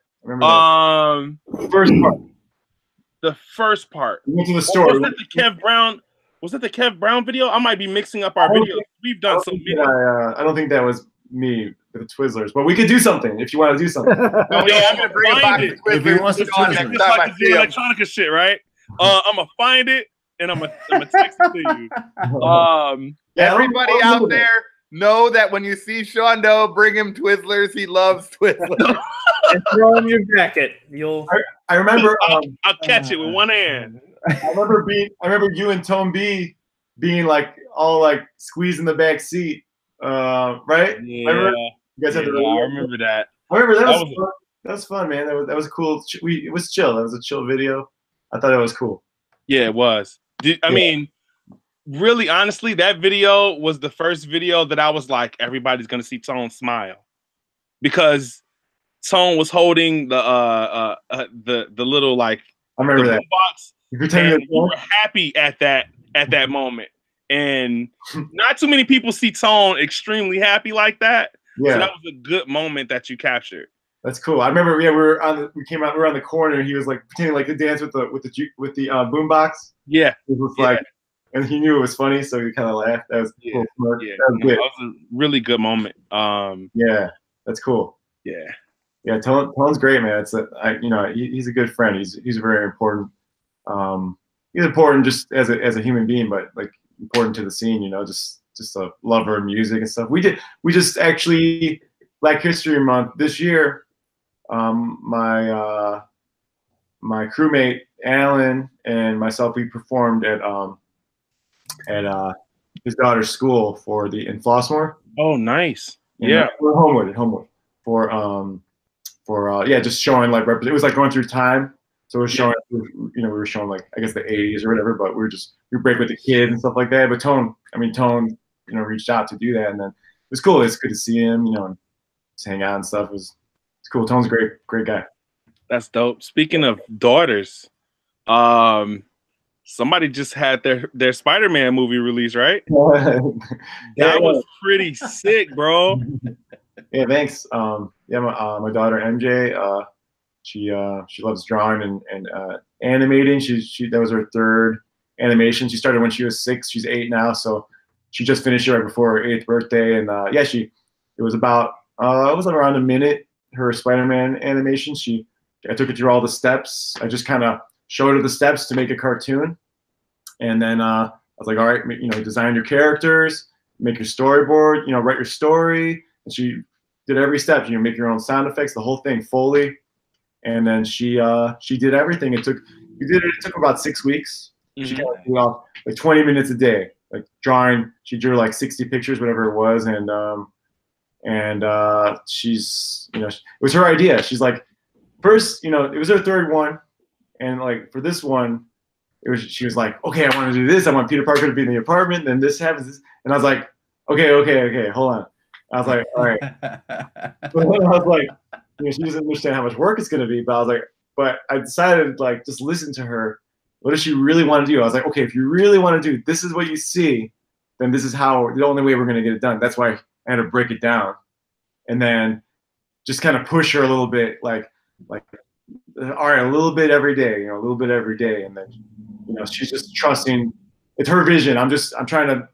The first part. We went to the store. Was that the Kev Brown? Was that the Kev Brown video? I might be mixing up our videos. We've done some videos. I don't think that was me with the Twizzlers, but we could do something if you want to do something. I'm gonna bring it back. If he wants to just like the electronica shit, right? I'm gonna find it and I'm gonna text it to you. Everybody out there, know that when you see Sean Doe, bring him Twizzlers. He loves Twizzlers. And throw him your jacket. I remember. I'll catch it with one hand. I remember you and Tone B being all squeezed in the back seat, right? Yeah. Remember? You guys had I remember that. I remember that was fun. That was fun, man. That was cool. It was chill. That was a chill video. I thought that was cool. Yeah, it was. I mean, really, honestly, that video was the first video that I was like, everybody's gonna see Tone smile, because Tone was holding the little like I remember that box. You And we were happy at that moment. And not too many people see Tone extremely happy like that. Yeah. So that was a good moment that you captured. That's cool. I remember. Yeah, we came out. We were on the corner, and he was like pretending like to dance with the boombox. Yeah. It was like, and he knew it was funny, so he kind of laughed. That was cool. Yeah. That was good. That was a really good moment. Yeah, that's cool. Yeah. Yeah, Tone's great, man. He's a good friend. He's very important. He's important just as a human being, but like important to the scene. Just a lover of music and stuff. We just actually Black History Month this year. My crewmate Alan and myself, we performed at his daughter's school in Flossmoor. Oh, nice. Yeah, we're Homewood for just showing like it was like going through time. So it was showing, we were showing like I guess the 80s or whatever, but we break with the kids and stuff like that. But Tone, reached out to do that, and then it was cool. It's good to see him, and just hang out and stuff. It's cool. Tone's a great guy. That's dope. Speaking of daughters, somebody just had their Spider-Man movie release, right? That was pretty sick, bro. Yeah, thanks. My daughter MJ, she loves drawing and animating. She that was her third animation. She started when she was 6. She's 8 now, so she just finished it right before her 8th birthday. And it was about it was around a minute. Her Spider-Man animation. I took her through all the steps. I just kind of showed her the steps to make a cartoon, and then I was like, all right, design your characters, make your storyboard, write your story. And she did every step. Make your own sound effects, the whole thing, Foley. And then she did everything. It took about 6 weeks. Mm-hmm. She kind of did off like 20 minutes a day, like drawing. She drew like 60 pictures, whatever it was, and she's it was her idea. She's like, first, it was her third one, and like for this one, she was like, okay, I want to do this. I want Peter Parker to be in the apartment. Then this happens, and I was like, okay, hold on. I was like, all right. But then I was like, she doesn't understand how much work it's going to be. But I was like, but I decided like just listen to her. What does she really want to do? I was like, okay, if you really want to do this is what you see, then this is the only way we're going to get it done. That's why I had to break it down, and then just kind of push her a little bit, like all right, a little bit every day, a little bit every day, and then she's just trusting. It's her vision. I'm trying to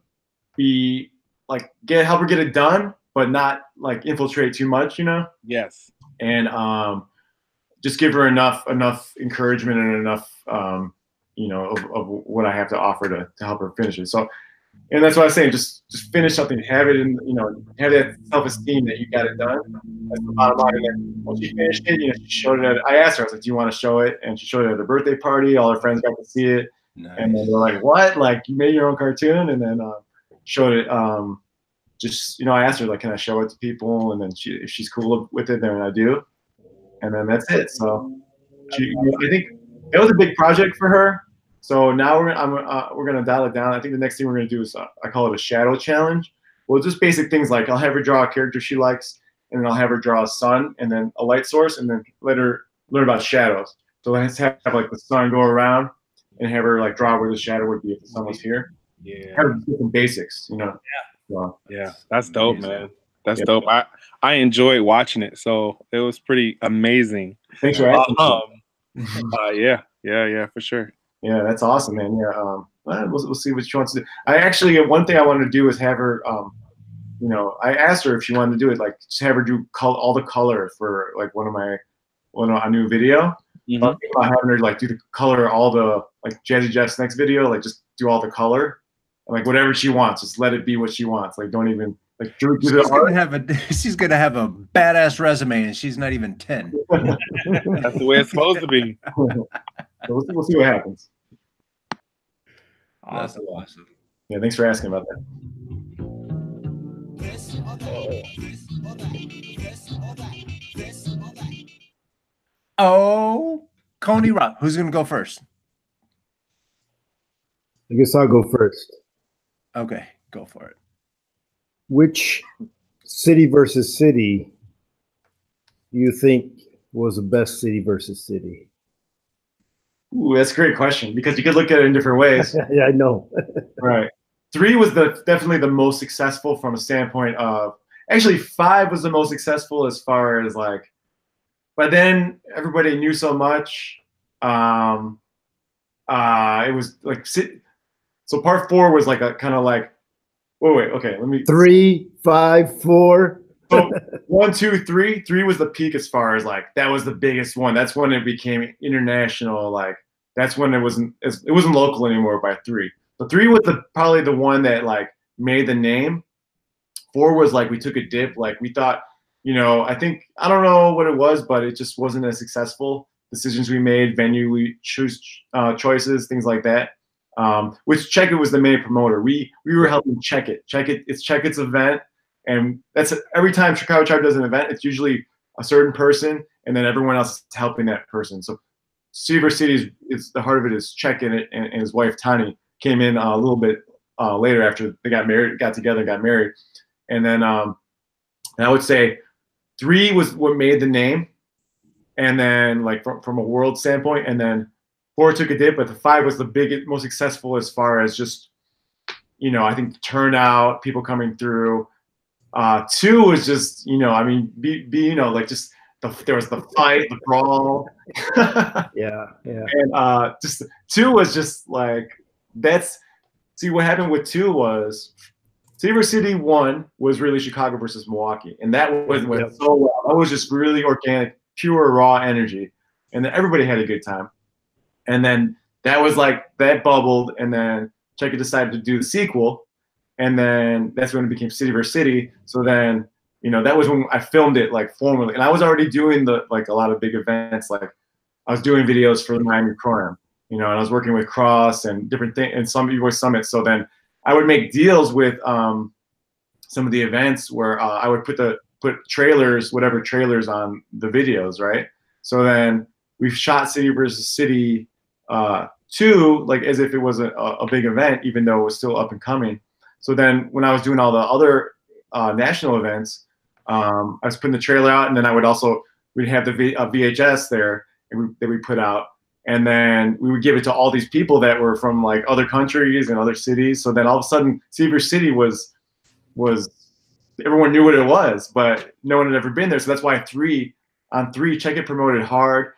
be like help her get it done, but not like infiltrate too much, Yes. And just give her enough encouragement and enough of what I have to offer to help her finish it. So, and that's what I was saying. Just finish something, have it, and have that self-esteem that you got it done. That's the bottom line. And then once she finished it, she showed it. I asked her, I was like, "Do you want to show it?" And she showed it at a birthday party. All her friends got to see it, nice. And then they're like, "What? Like you made your own cartoon?" And then showed it. I asked her like, "Can I show it to people?" And then if she's cool with it, then I do. And then that's it. So I think it was a big project for her. So now we're gonna dial it down. I think the next thing we're gonna do is I call it a shadow challenge. Well, just basic things like I'll have her draw a character she likes, and then I'll have her draw a sun and then a light source, and then let her learn about shadows. So let's have like the sun go around and have her like draw where the shadow would be if the sun was here. Yeah. Have different basics, Yeah. So, yeah, that's dope, man. That's dope. I enjoyed watching it, so it was pretty amazing. Thanks for asking. Yeah, for sure. Yeah, that's awesome, man. Yeah, we'll see what she wants to do. One thing I wanted to do is have her, I asked her if she wanted to do it, like just have her do all the color for like a new video. Mm-hmm. About having her like do the color, all the like Jazzy Jeff's next video, like just do all the color, and, like whatever she wants, just let it be what she wants. Like don't even like do she's gonna have a badass resume, and she's not even 10. That's the way it's supposed to be. So we'll see what happens. Awesome. Yeah, thanks for asking about that. Oh, Konee Rock. Who's going to go first? I guess I'll go first. Okay, go for it. Which city versus city do you think was the best city versus city? Ooh, that's a great question because you could look at it in different ways. Yeah, I know. Right. 3 was definitely the most successful from a standpoint of. Actually, 5 was the most successful as far as like. But then everybody knew so much. It was like so. Part 4 was like a kind of like. Wait. Okay, let me. 3, 5, 4. So 1, 2, 3. 3 was the peak as far as like that was the biggest one. That's when it became international. Like that's when it wasn't local anymore by 3. So 3 was probably the one that like made the name. 4 was like we took a dip. Like we thought, I don't know what it was, but it just wasn't as successful. Decisions we made, venue we choices, things like that. Which Check It was the main promoter. We were helping Check It. It's Check It's event. And that's every time Chicago Tribe does an event, it's usually a certain person, and then everyone else is helping that person. So City vs. City is the heart of it is Check It, and his wife Tani came in a little bit later after they got together, got married, and then and I would say 3 was what made the name, and then like from a world standpoint, and then 4 took a dip, but the 5 was the biggest, most successful as far as just I think the turnout, people coming through. 2 was just, like just there was the fight, the brawl. Yeah. And just 2 was just like see what happened with 2 was City vs. City 1 was really Chicago versus Milwaukee, and that went so well. That was just really organic, pure raw energy, and then everybody had a good time. And then that was like that bubbled, and then Check It decided to do the sequel. And then that's when it became City vs. City. So then, that was when I filmed it like formally. And I was already doing a lot of big events. Like I was doing videos for the Miami Pro-Am, and I was working with Cross and different things and some B-Boy Summit. So then I would make deals with some of the events where I would put trailers, whatever trailers on the videos, right? So then we've shot City vs. City 2, like as if it was a big event, even though it was still up and coming. So then when I was doing all the other national events, I was putting the trailer out, and then we'd have the VHS there that we put out, and then we would give it to all these people that were from like other countries and other cities. So then all of a sudden, City vs. City was everyone knew what it was, but no one had ever been there. So that's why 3 Check It promoted hard.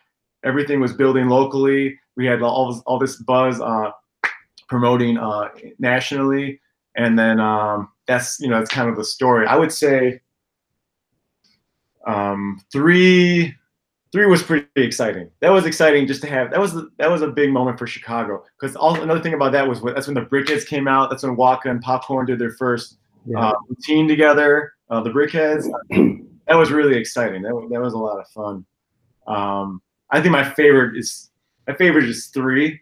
Everything was building locally. We had all this buzz promoting nationally. And then that's kind of the story. I would say 3 was pretty exciting. That was exciting just to have. That was a big moment for Chicago, because another thing about that was that's when the Brickheads came out. That's when Waka and Popcorn did their first routine together. The Brickheads. That was really exciting. That was a lot of fun. I think my favorite is 3.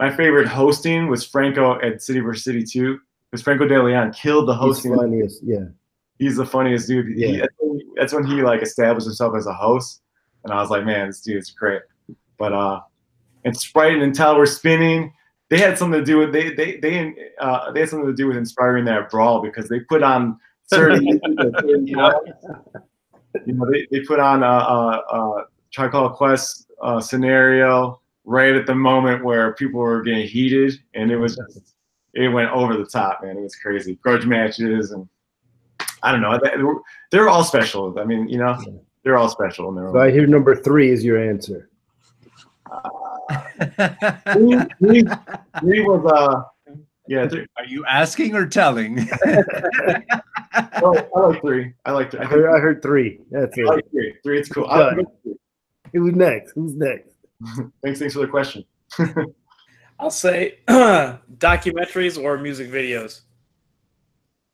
My favorite hosting was Franco at City vs. City 2. Because Franco De Leon killed the hosting. He's funniest, yeah. He's the funniest dude. Yeah. That's when he like established himself as a host, and I was like, man, this dude is great. But and Sprite and Intel were spinning. They had something to do with they had something to do with inspiring that brawl, because they put on certain they put on Tribe Called Quest scenario right at the moment where people were getting heated, and it went over the top, man. It was crazy. Grudge matches, and I don't know. They're all special. I mean, they're all special in their own. So I hear number 3 is your answer. 3 was 3. Are you asking or telling? Oh, I like 3. I like 3. I heard 3. That's it. I like 3. 3, it's cool. Who's next? Who's next? Thanks for the question. I'll say documentaries or music videos.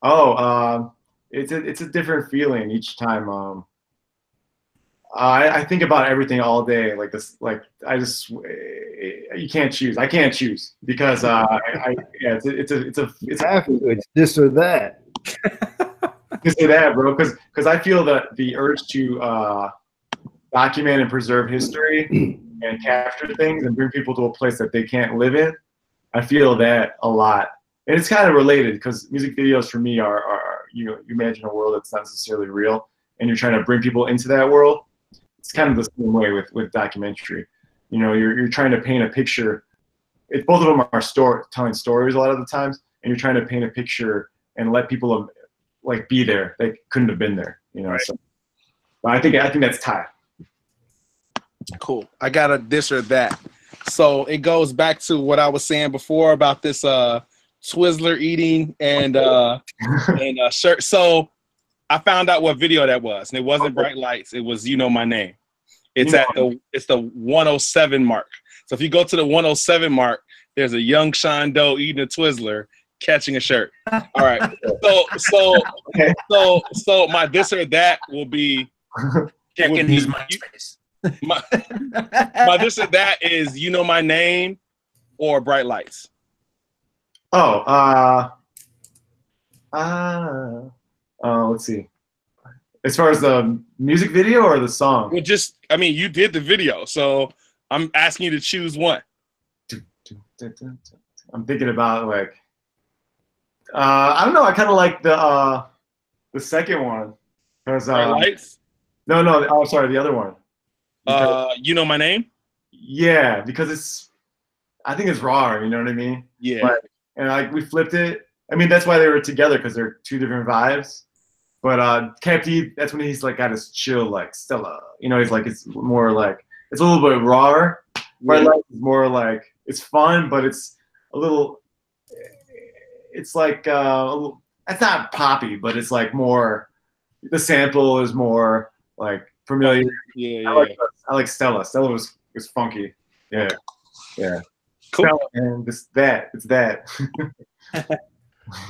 Oh, it's a different feeling each time. I think about everything all day, like this. Like you can't choose. I can't choose because it's this or that. This or that, bro. Because I feel that the urge to document and preserve history and capture things and bring people to a place that they can't live in. I feel that a lot. And it's kind of related, because music videos for me are you imagine a world that's not necessarily real, and you're trying to bring people into that world. it's kind of the same way with documentary. You know, you're trying to paint a picture. Both of them are telling stories a lot of the times, and you're trying to paint a picture and let people like be there. They couldn't have been there, you know. Right. So, but I think that's Ty. Cool. I got a this or that. So it goes back to what I was saying before about this Twizzler eating and shirt. So I found out what video that was, and it wasn't Bright Lights. It was You Know My Name. It's it's the 107 mark. So if you go to the 107 mark, there's a young Sean Doe eating a Twizzler, catching a shirt. All right. So my this or that will be checking his MySpace. My this or that is You Know My Name or Bright Lights. Let's see. As far as the music video or the song? Well, I mean, you did the video, so I'm asking you to choose one. I'm thinking about like, I don't know. I kind of like the second one. Bright Lights? No. Oh, sorry, the other one. You Know My Name? Yeah, because I think it's raw. You know what I mean? Yeah. And like we flipped it. I mean, that's why they were together, because they're two different vibes. But Captain, that's when he's like got his chill, like Stella. You know, he's like, it's more like, it's a little bit rawer. Bright Lights is more like, it's fun, but it's a little, it's like, it's not poppy, but it's like more, the sample is more like familiar. Yeah. I like Stella. Stella was funky. Yeah. Cool. Stella, and it's that.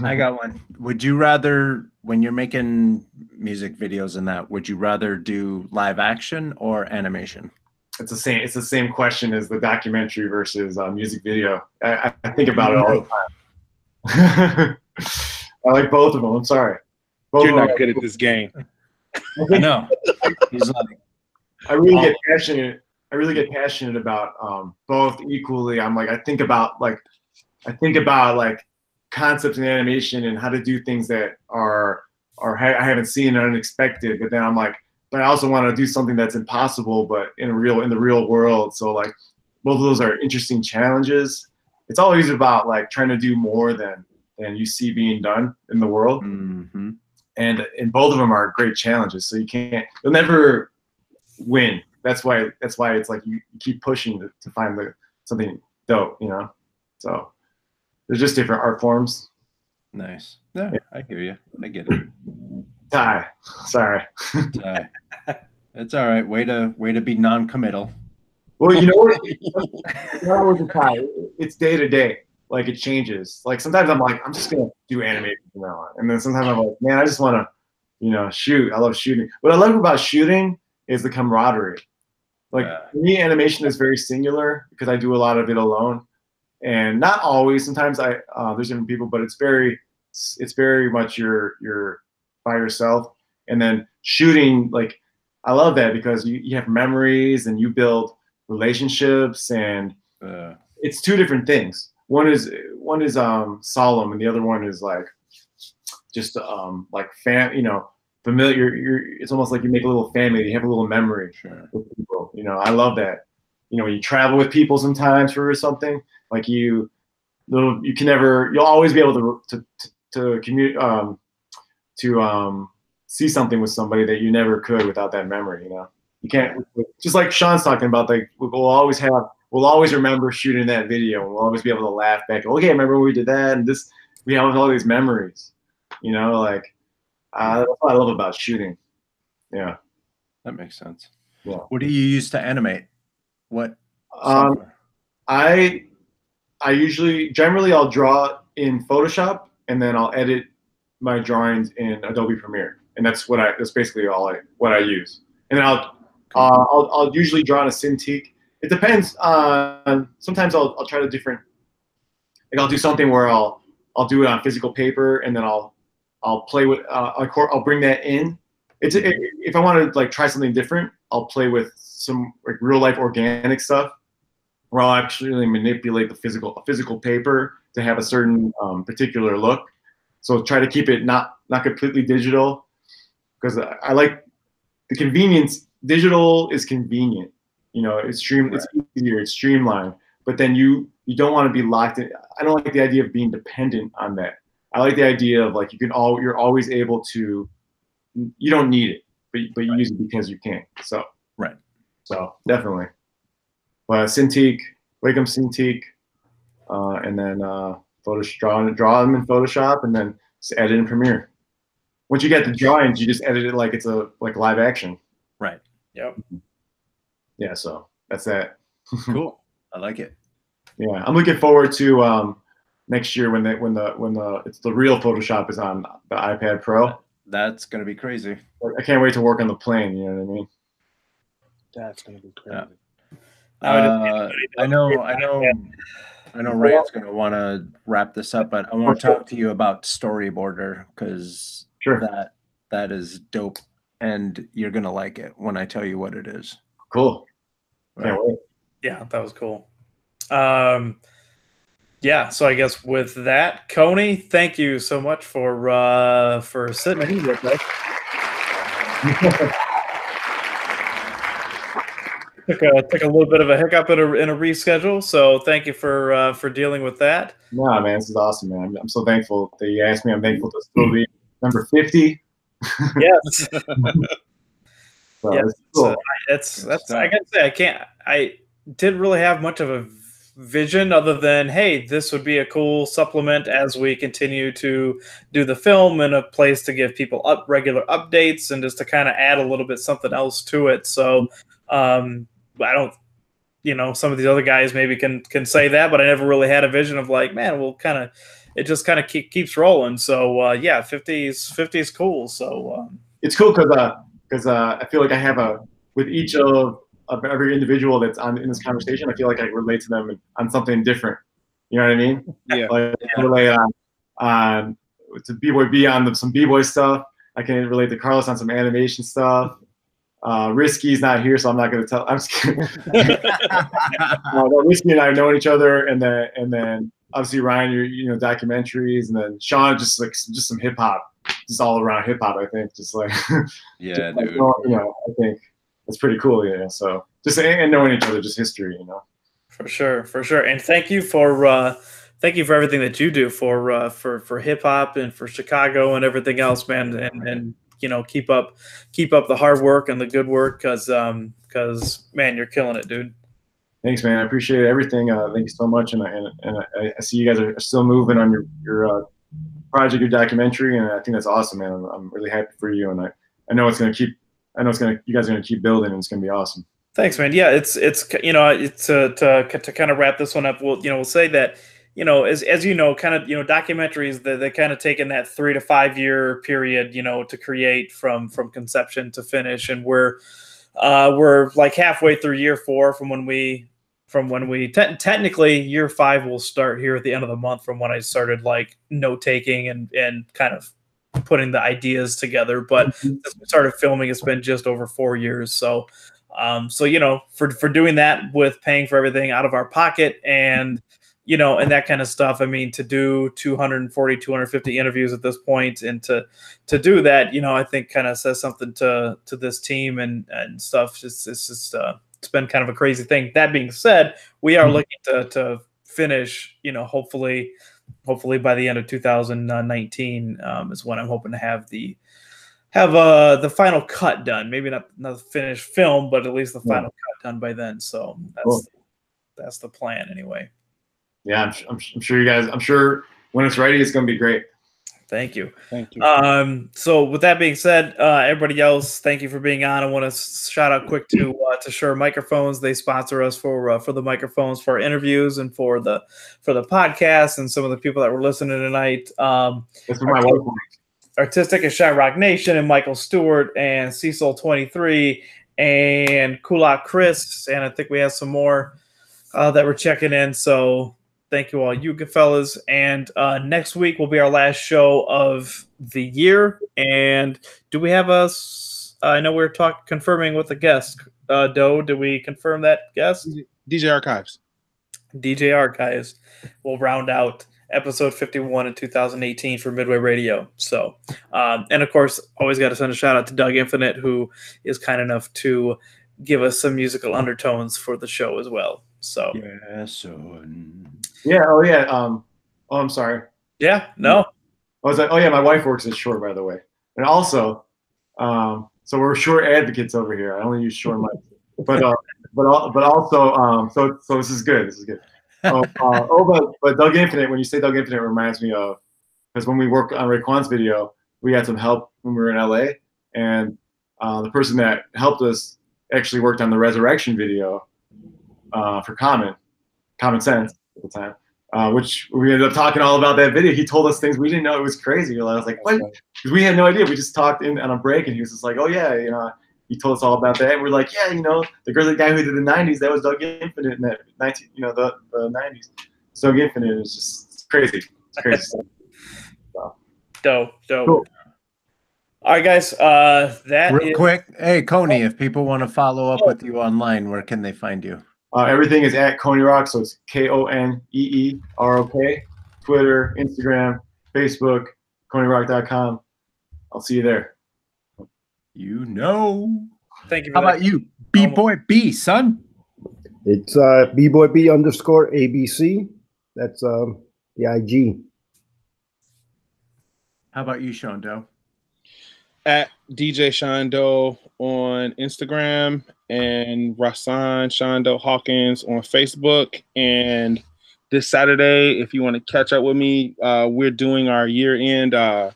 I got one. Would you rather, when you're making music videos and that, would you rather do live action or animation? It's the same question as the documentary versus music video. I think about it all the time. I like both of them. I'm sorry. You're not good at this game. I know. He's like, I really get passionate. I really get passionate about both equally. I think about concepts in animation and how to do things that are I haven't seen and unexpected. But then I'm like, but I also want to do something that's impossible, but in the real world. So like, both of those are interesting challenges. It's always about like trying to do more than you see being done in the world. Mm-hmm. And both of them are great challenges. So you'll never win. That's why it's like you keep pushing to find something dope, you know? So they're just different art forms. Nice. Yeah, I hear you. I get it. Ty. Sorry. Ty. It's all right. Way to be non-committal. Well, you know what? It's not always a tie. It's day to day. Like it changes. Like sometimes I'm like, I'm just gonna do animation from now on. And then sometimes I'm like, man, I just wanna, shoot. I love shooting. What I love about shooting is the camaraderie. Like for me, animation is very singular because I do a lot of it alone. And not always. Sometimes there's different people, but it's very much you're by yourself. And then shooting, like I love that because you have memories and you build relationships, and it's two different things. One is solemn, and the other one is like just like familiar. It's almost like you make a little family. You have a little memory with people. I love that. When you travel with people sometimes for something, like you'll always be able to commute to see something with somebody that you never could without that memory. You can't, just like Sean's talking about, like we'll always remember shooting that video, and we'll always be able to laugh back. Okay, remember when we did that, and this, we have all these memories. That's what I love about shooting. Yeah, that makes sense. Yeah. What do you use to animate? What software? I generally I'll draw in Photoshop, and then I'll edit my drawings in Adobe Premiere, and that's basically what I use. And then I'll usually draw in a Cintiq. It depends on. Sometimes I'll try to different. Like I'll do something where I'll do it on physical paper, and then I'll play with. I'll bring that in. If I want to like try something different, I'll play with some like real life organic stuff, where I'll actually manipulate the physical paper to have a certain particular look. So try to keep it not completely digital, because I like the convenience digital is convenient. You know, it's easier, it's streamlined. But then you don't want to be locked in. I don't like the idea of being dependent on that. I like the idea of like you're always able to. You don't need it, but you use it because you can. So right. So definitely. But Cintiq, Wacom Cintiq, and then draw them in Photoshop, and then just edit in Premiere. Once you get the drawings, you just edit it like it's like live action. Right. Yep. Yeah. So that's that. Cool. I like it. Yeah, I'm looking forward to next year when it's the real Photoshop is on the iPad Pro. That's gonna be crazy. I can't wait to work on the plane. You know what I mean? That's gonna be crazy. Yeah. I know Ryan's gonna want to wrap this up, but I want to talk to you about Storyboarder because that is dope, and you're gonna like it when I tell you what it is. Cool. Right. Yeah, that was cool. Yeah, so I guess with that, Konee, thank you so much for sitting in with us. Took a little bit of a hiccup in a reschedule, so thank you for dealing with that. Nah, man, this is awesome, man. I'm so thankful that you asked me. I'm thankful to still be number 50. Yes. So yeah, cool. that's I gotta say I didn't really have much of a vision other than, hey, this would be a cool supplement as we continue to do the film and a place to give people regular updates and just to kind of add a little bit something else to it. So I don't, some of these other guys maybe can say that, but I never really had a vision of like, man, it just kind of keeps rolling. So yeah, 50 is cool. So it's cool because I feel like I have with each of every individual that's in this conversation, I feel like I relate to them on something different. You know what I mean? Yeah. Like I relate on to B-Boy B on some B-Boy stuff. I can relate to Carlos on some animation stuff. Risky's not here, so I'm not going to tell. I'm just kidding. Risky and I have known each other, and then obviously Ryan, you're documentaries, and then Sean just some hip hop, just all around hip hop. I think just like yeah, just dude. I think it's pretty cool. Yeah, so just and knowing each other, just history, For sure, and thank you for everything that you do for hip hop and for Chicago and everything else, man, and keep up the hard work and the good work because man, you're killing it, dude. Thanks, man. I appreciate everything. Thank you so much, and I see you guys are still moving on your project, your documentary, and I think that's awesome, man. I'm really happy for you, and I know you guys are gonna keep building, and it's gonna be awesome. Thanks, man. Yeah, it's to kind of wrap this one up. We'll say that as kind of documentaries they kind of take in that 3 to 5 year period to create from conception to finish, and we're like halfway through year 4 from when we technically year 5 will start here at the end of the month from when I started like note taking and kind of putting the ideas together. But since we started filming, it's been just over 4 years. So for doing that with paying for everything out of our pocket and and that kind of stuff. I mean, to do 240, 250 interviews at this point, and to do that, I think kind of says something to this team and stuff. It's been kind of a crazy thing. That being said, we are looking to finish, hopefully by the end of 2019 is when I'm hoping to have the final cut done. Maybe not the finished film, but at least the final cut done by then. So that's the plan anyway. Yeah, I'm sure you guys. I'm sure when it's ready, it's going to be great. Thank you. Thank you. So with that being said, everybody else, thank you for being on. I want to shout out quick to Shure Microphones. They sponsor us for the microphones for our interviews and for the podcast, and some of the people that were listening tonight. That's for my wife. Artistic is Shy Rock Nation and Michael Stewart and Cecil 23 and Kulak Chris, and I think we have some more that were checking in. So thank you all, you good fellas. And next week will be our last show of the year. And do we have I know we were confirming with the guest. Doe, did we confirm that guest? DJ Archives. DJ Archives will round out episode 51 in 2018 for Midway Radio. So, and of course, always got to send a shout out to Doug Infinite, who is kind enough to give us some musical undertones for the show as well. So, yeah, son. Yeah. Oh yeah. Oh, I'm sorry. Yeah. No. I was like, oh yeah, my wife works at Shure, by the way, and also, so we're Shure advocates over here. I only use Shure mics, but also, so this is good. This is good. But Doug Infinite. When you say Doug Infinite, it reminds me of, because when we worked on Raekwon's video, we had some help when we were in LA, and the person that helped us actually worked on the Resurrection video for Common Sense at the time. Which we ended up talking all about that video. He told us things we didn't know. It was crazy. I was like, what? Because we had no idea. We just talked in on a break, and he was just like, oh yeah, he told us all about that. And we're like, yeah, the guy who did the 90s, that was Doug Infinite in that the 90s. So Doug Infinite is just crazy. It's crazy stuff. So. Dope. Cool. All right, guys. Real quick, hey Konee, if people want to follow up with you online, where can they find you? Everything is at Konee Rock, so it's KONEEROK. Twitter, Instagram, Facebook, KoneeRock.com. I'll see you there. Thank you. How about you, B-Boy B, son? It's B-Boy B _ABC. That's the IG. How about you, Sean Doe? At DJ Shondo on Instagram and Rasan Shondo Hawkins on Facebook. And this Saturday, if you want to catch up with me, we're doing our year-end art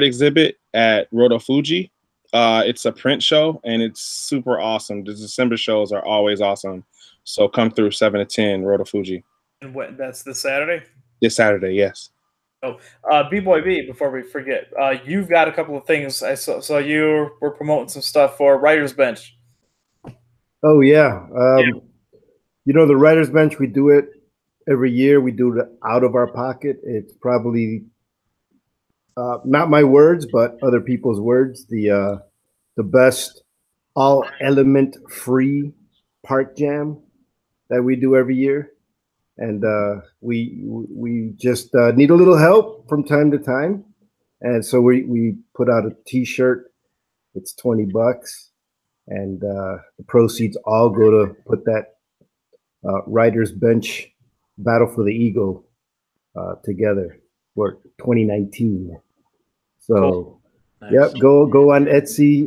exhibit at Roto Fuji. It's a print show, and it's super awesome. The December shows are always awesome. So come through 7 to 10, Roto Fuji. And that's this Saturday? This Saturday, yes. Oh, B-Boy B, before we forget, you've got a couple of things. I saw you were promoting some stuff for Writer's Bench. Oh, yeah. The Writer's Bench, we do it every year. We do it out of our pocket. It's probably not my words, but other people's words. The best all-element free park jam that we do every year. And we just need a little help from time to time, and so we put out a T-shirt. It's $20, and the proceeds all go to put that Writer's Bench Battle for the Eagle together for 2019. So, cool. Nice. Yep, go on Etsy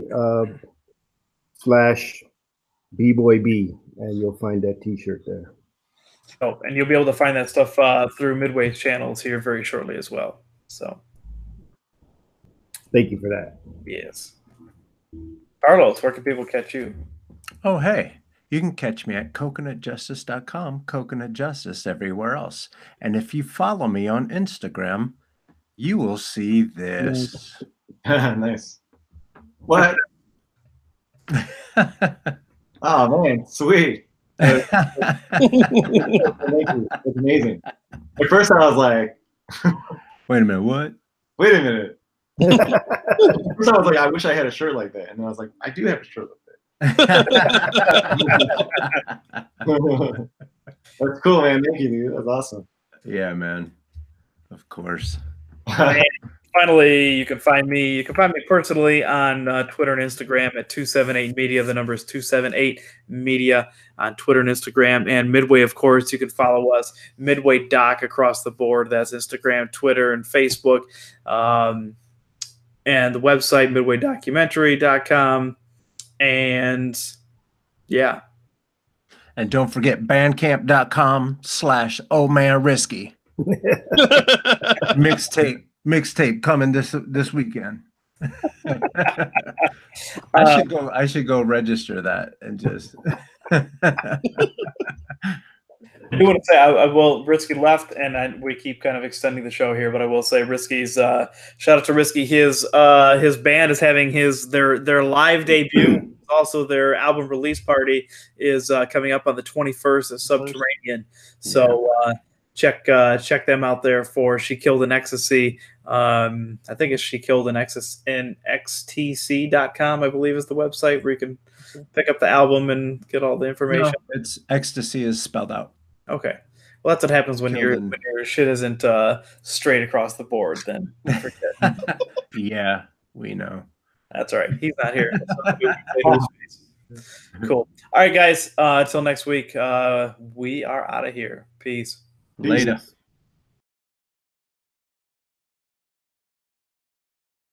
/BBoyB, and you'll find that T-shirt there. Oh, and you'll be able to find that stuff through Midway's channels here very shortly as well. So, thank you for that. Yes. Carlos, where can people catch you? Oh, hey, you can catch me at coconutjustice.com, Coconut Justice everywhere else. And if you follow me on Instagram, you will see this. Nice. What? Oh, man, sweet. Thank you. It's amazing. At first, I was like, wait a minute, what? Wait a minute. At first, I was like, I wish I had a shirt like that. And then I was like, I do have a shirt like that. That's cool, man. Thank you, dude. That's awesome. Yeah, man. Of course. And finally, you can find me. You can find me personally on Twitter and Instagram at 278 Media. The number is 278 Media on Twitter and Instagram. And Midway, of course, you can follow us Midway Doc across the board. That's Instagram, Twitter, and Facebook. And the website midwaydocumentary.com. And yeah. And don't forget bandcamp.com/ohmanrisky. Mixtape coming this weekend. I should go register that and just I do want to say I will. Risky left, and we keep kind of extending the show here, but I will say Risky's shout out to Risky. His band is having their live debut. Also, their album release party is coming up on the 21st at Subterranean. So check them out there for She Killed in Ecstasy. I think it's She Killed in XTC.com, I believe is the website where you can pick up the album and get all the information. No, it's Ecstasy is spelled out. Okay. Well, that's what happens when Killed your shit isn't straight across the board. Then forget. Yeah, we know. That's all right. He's not here. Cool. All right, guys. Until next week, we are out of here. Peace. Later.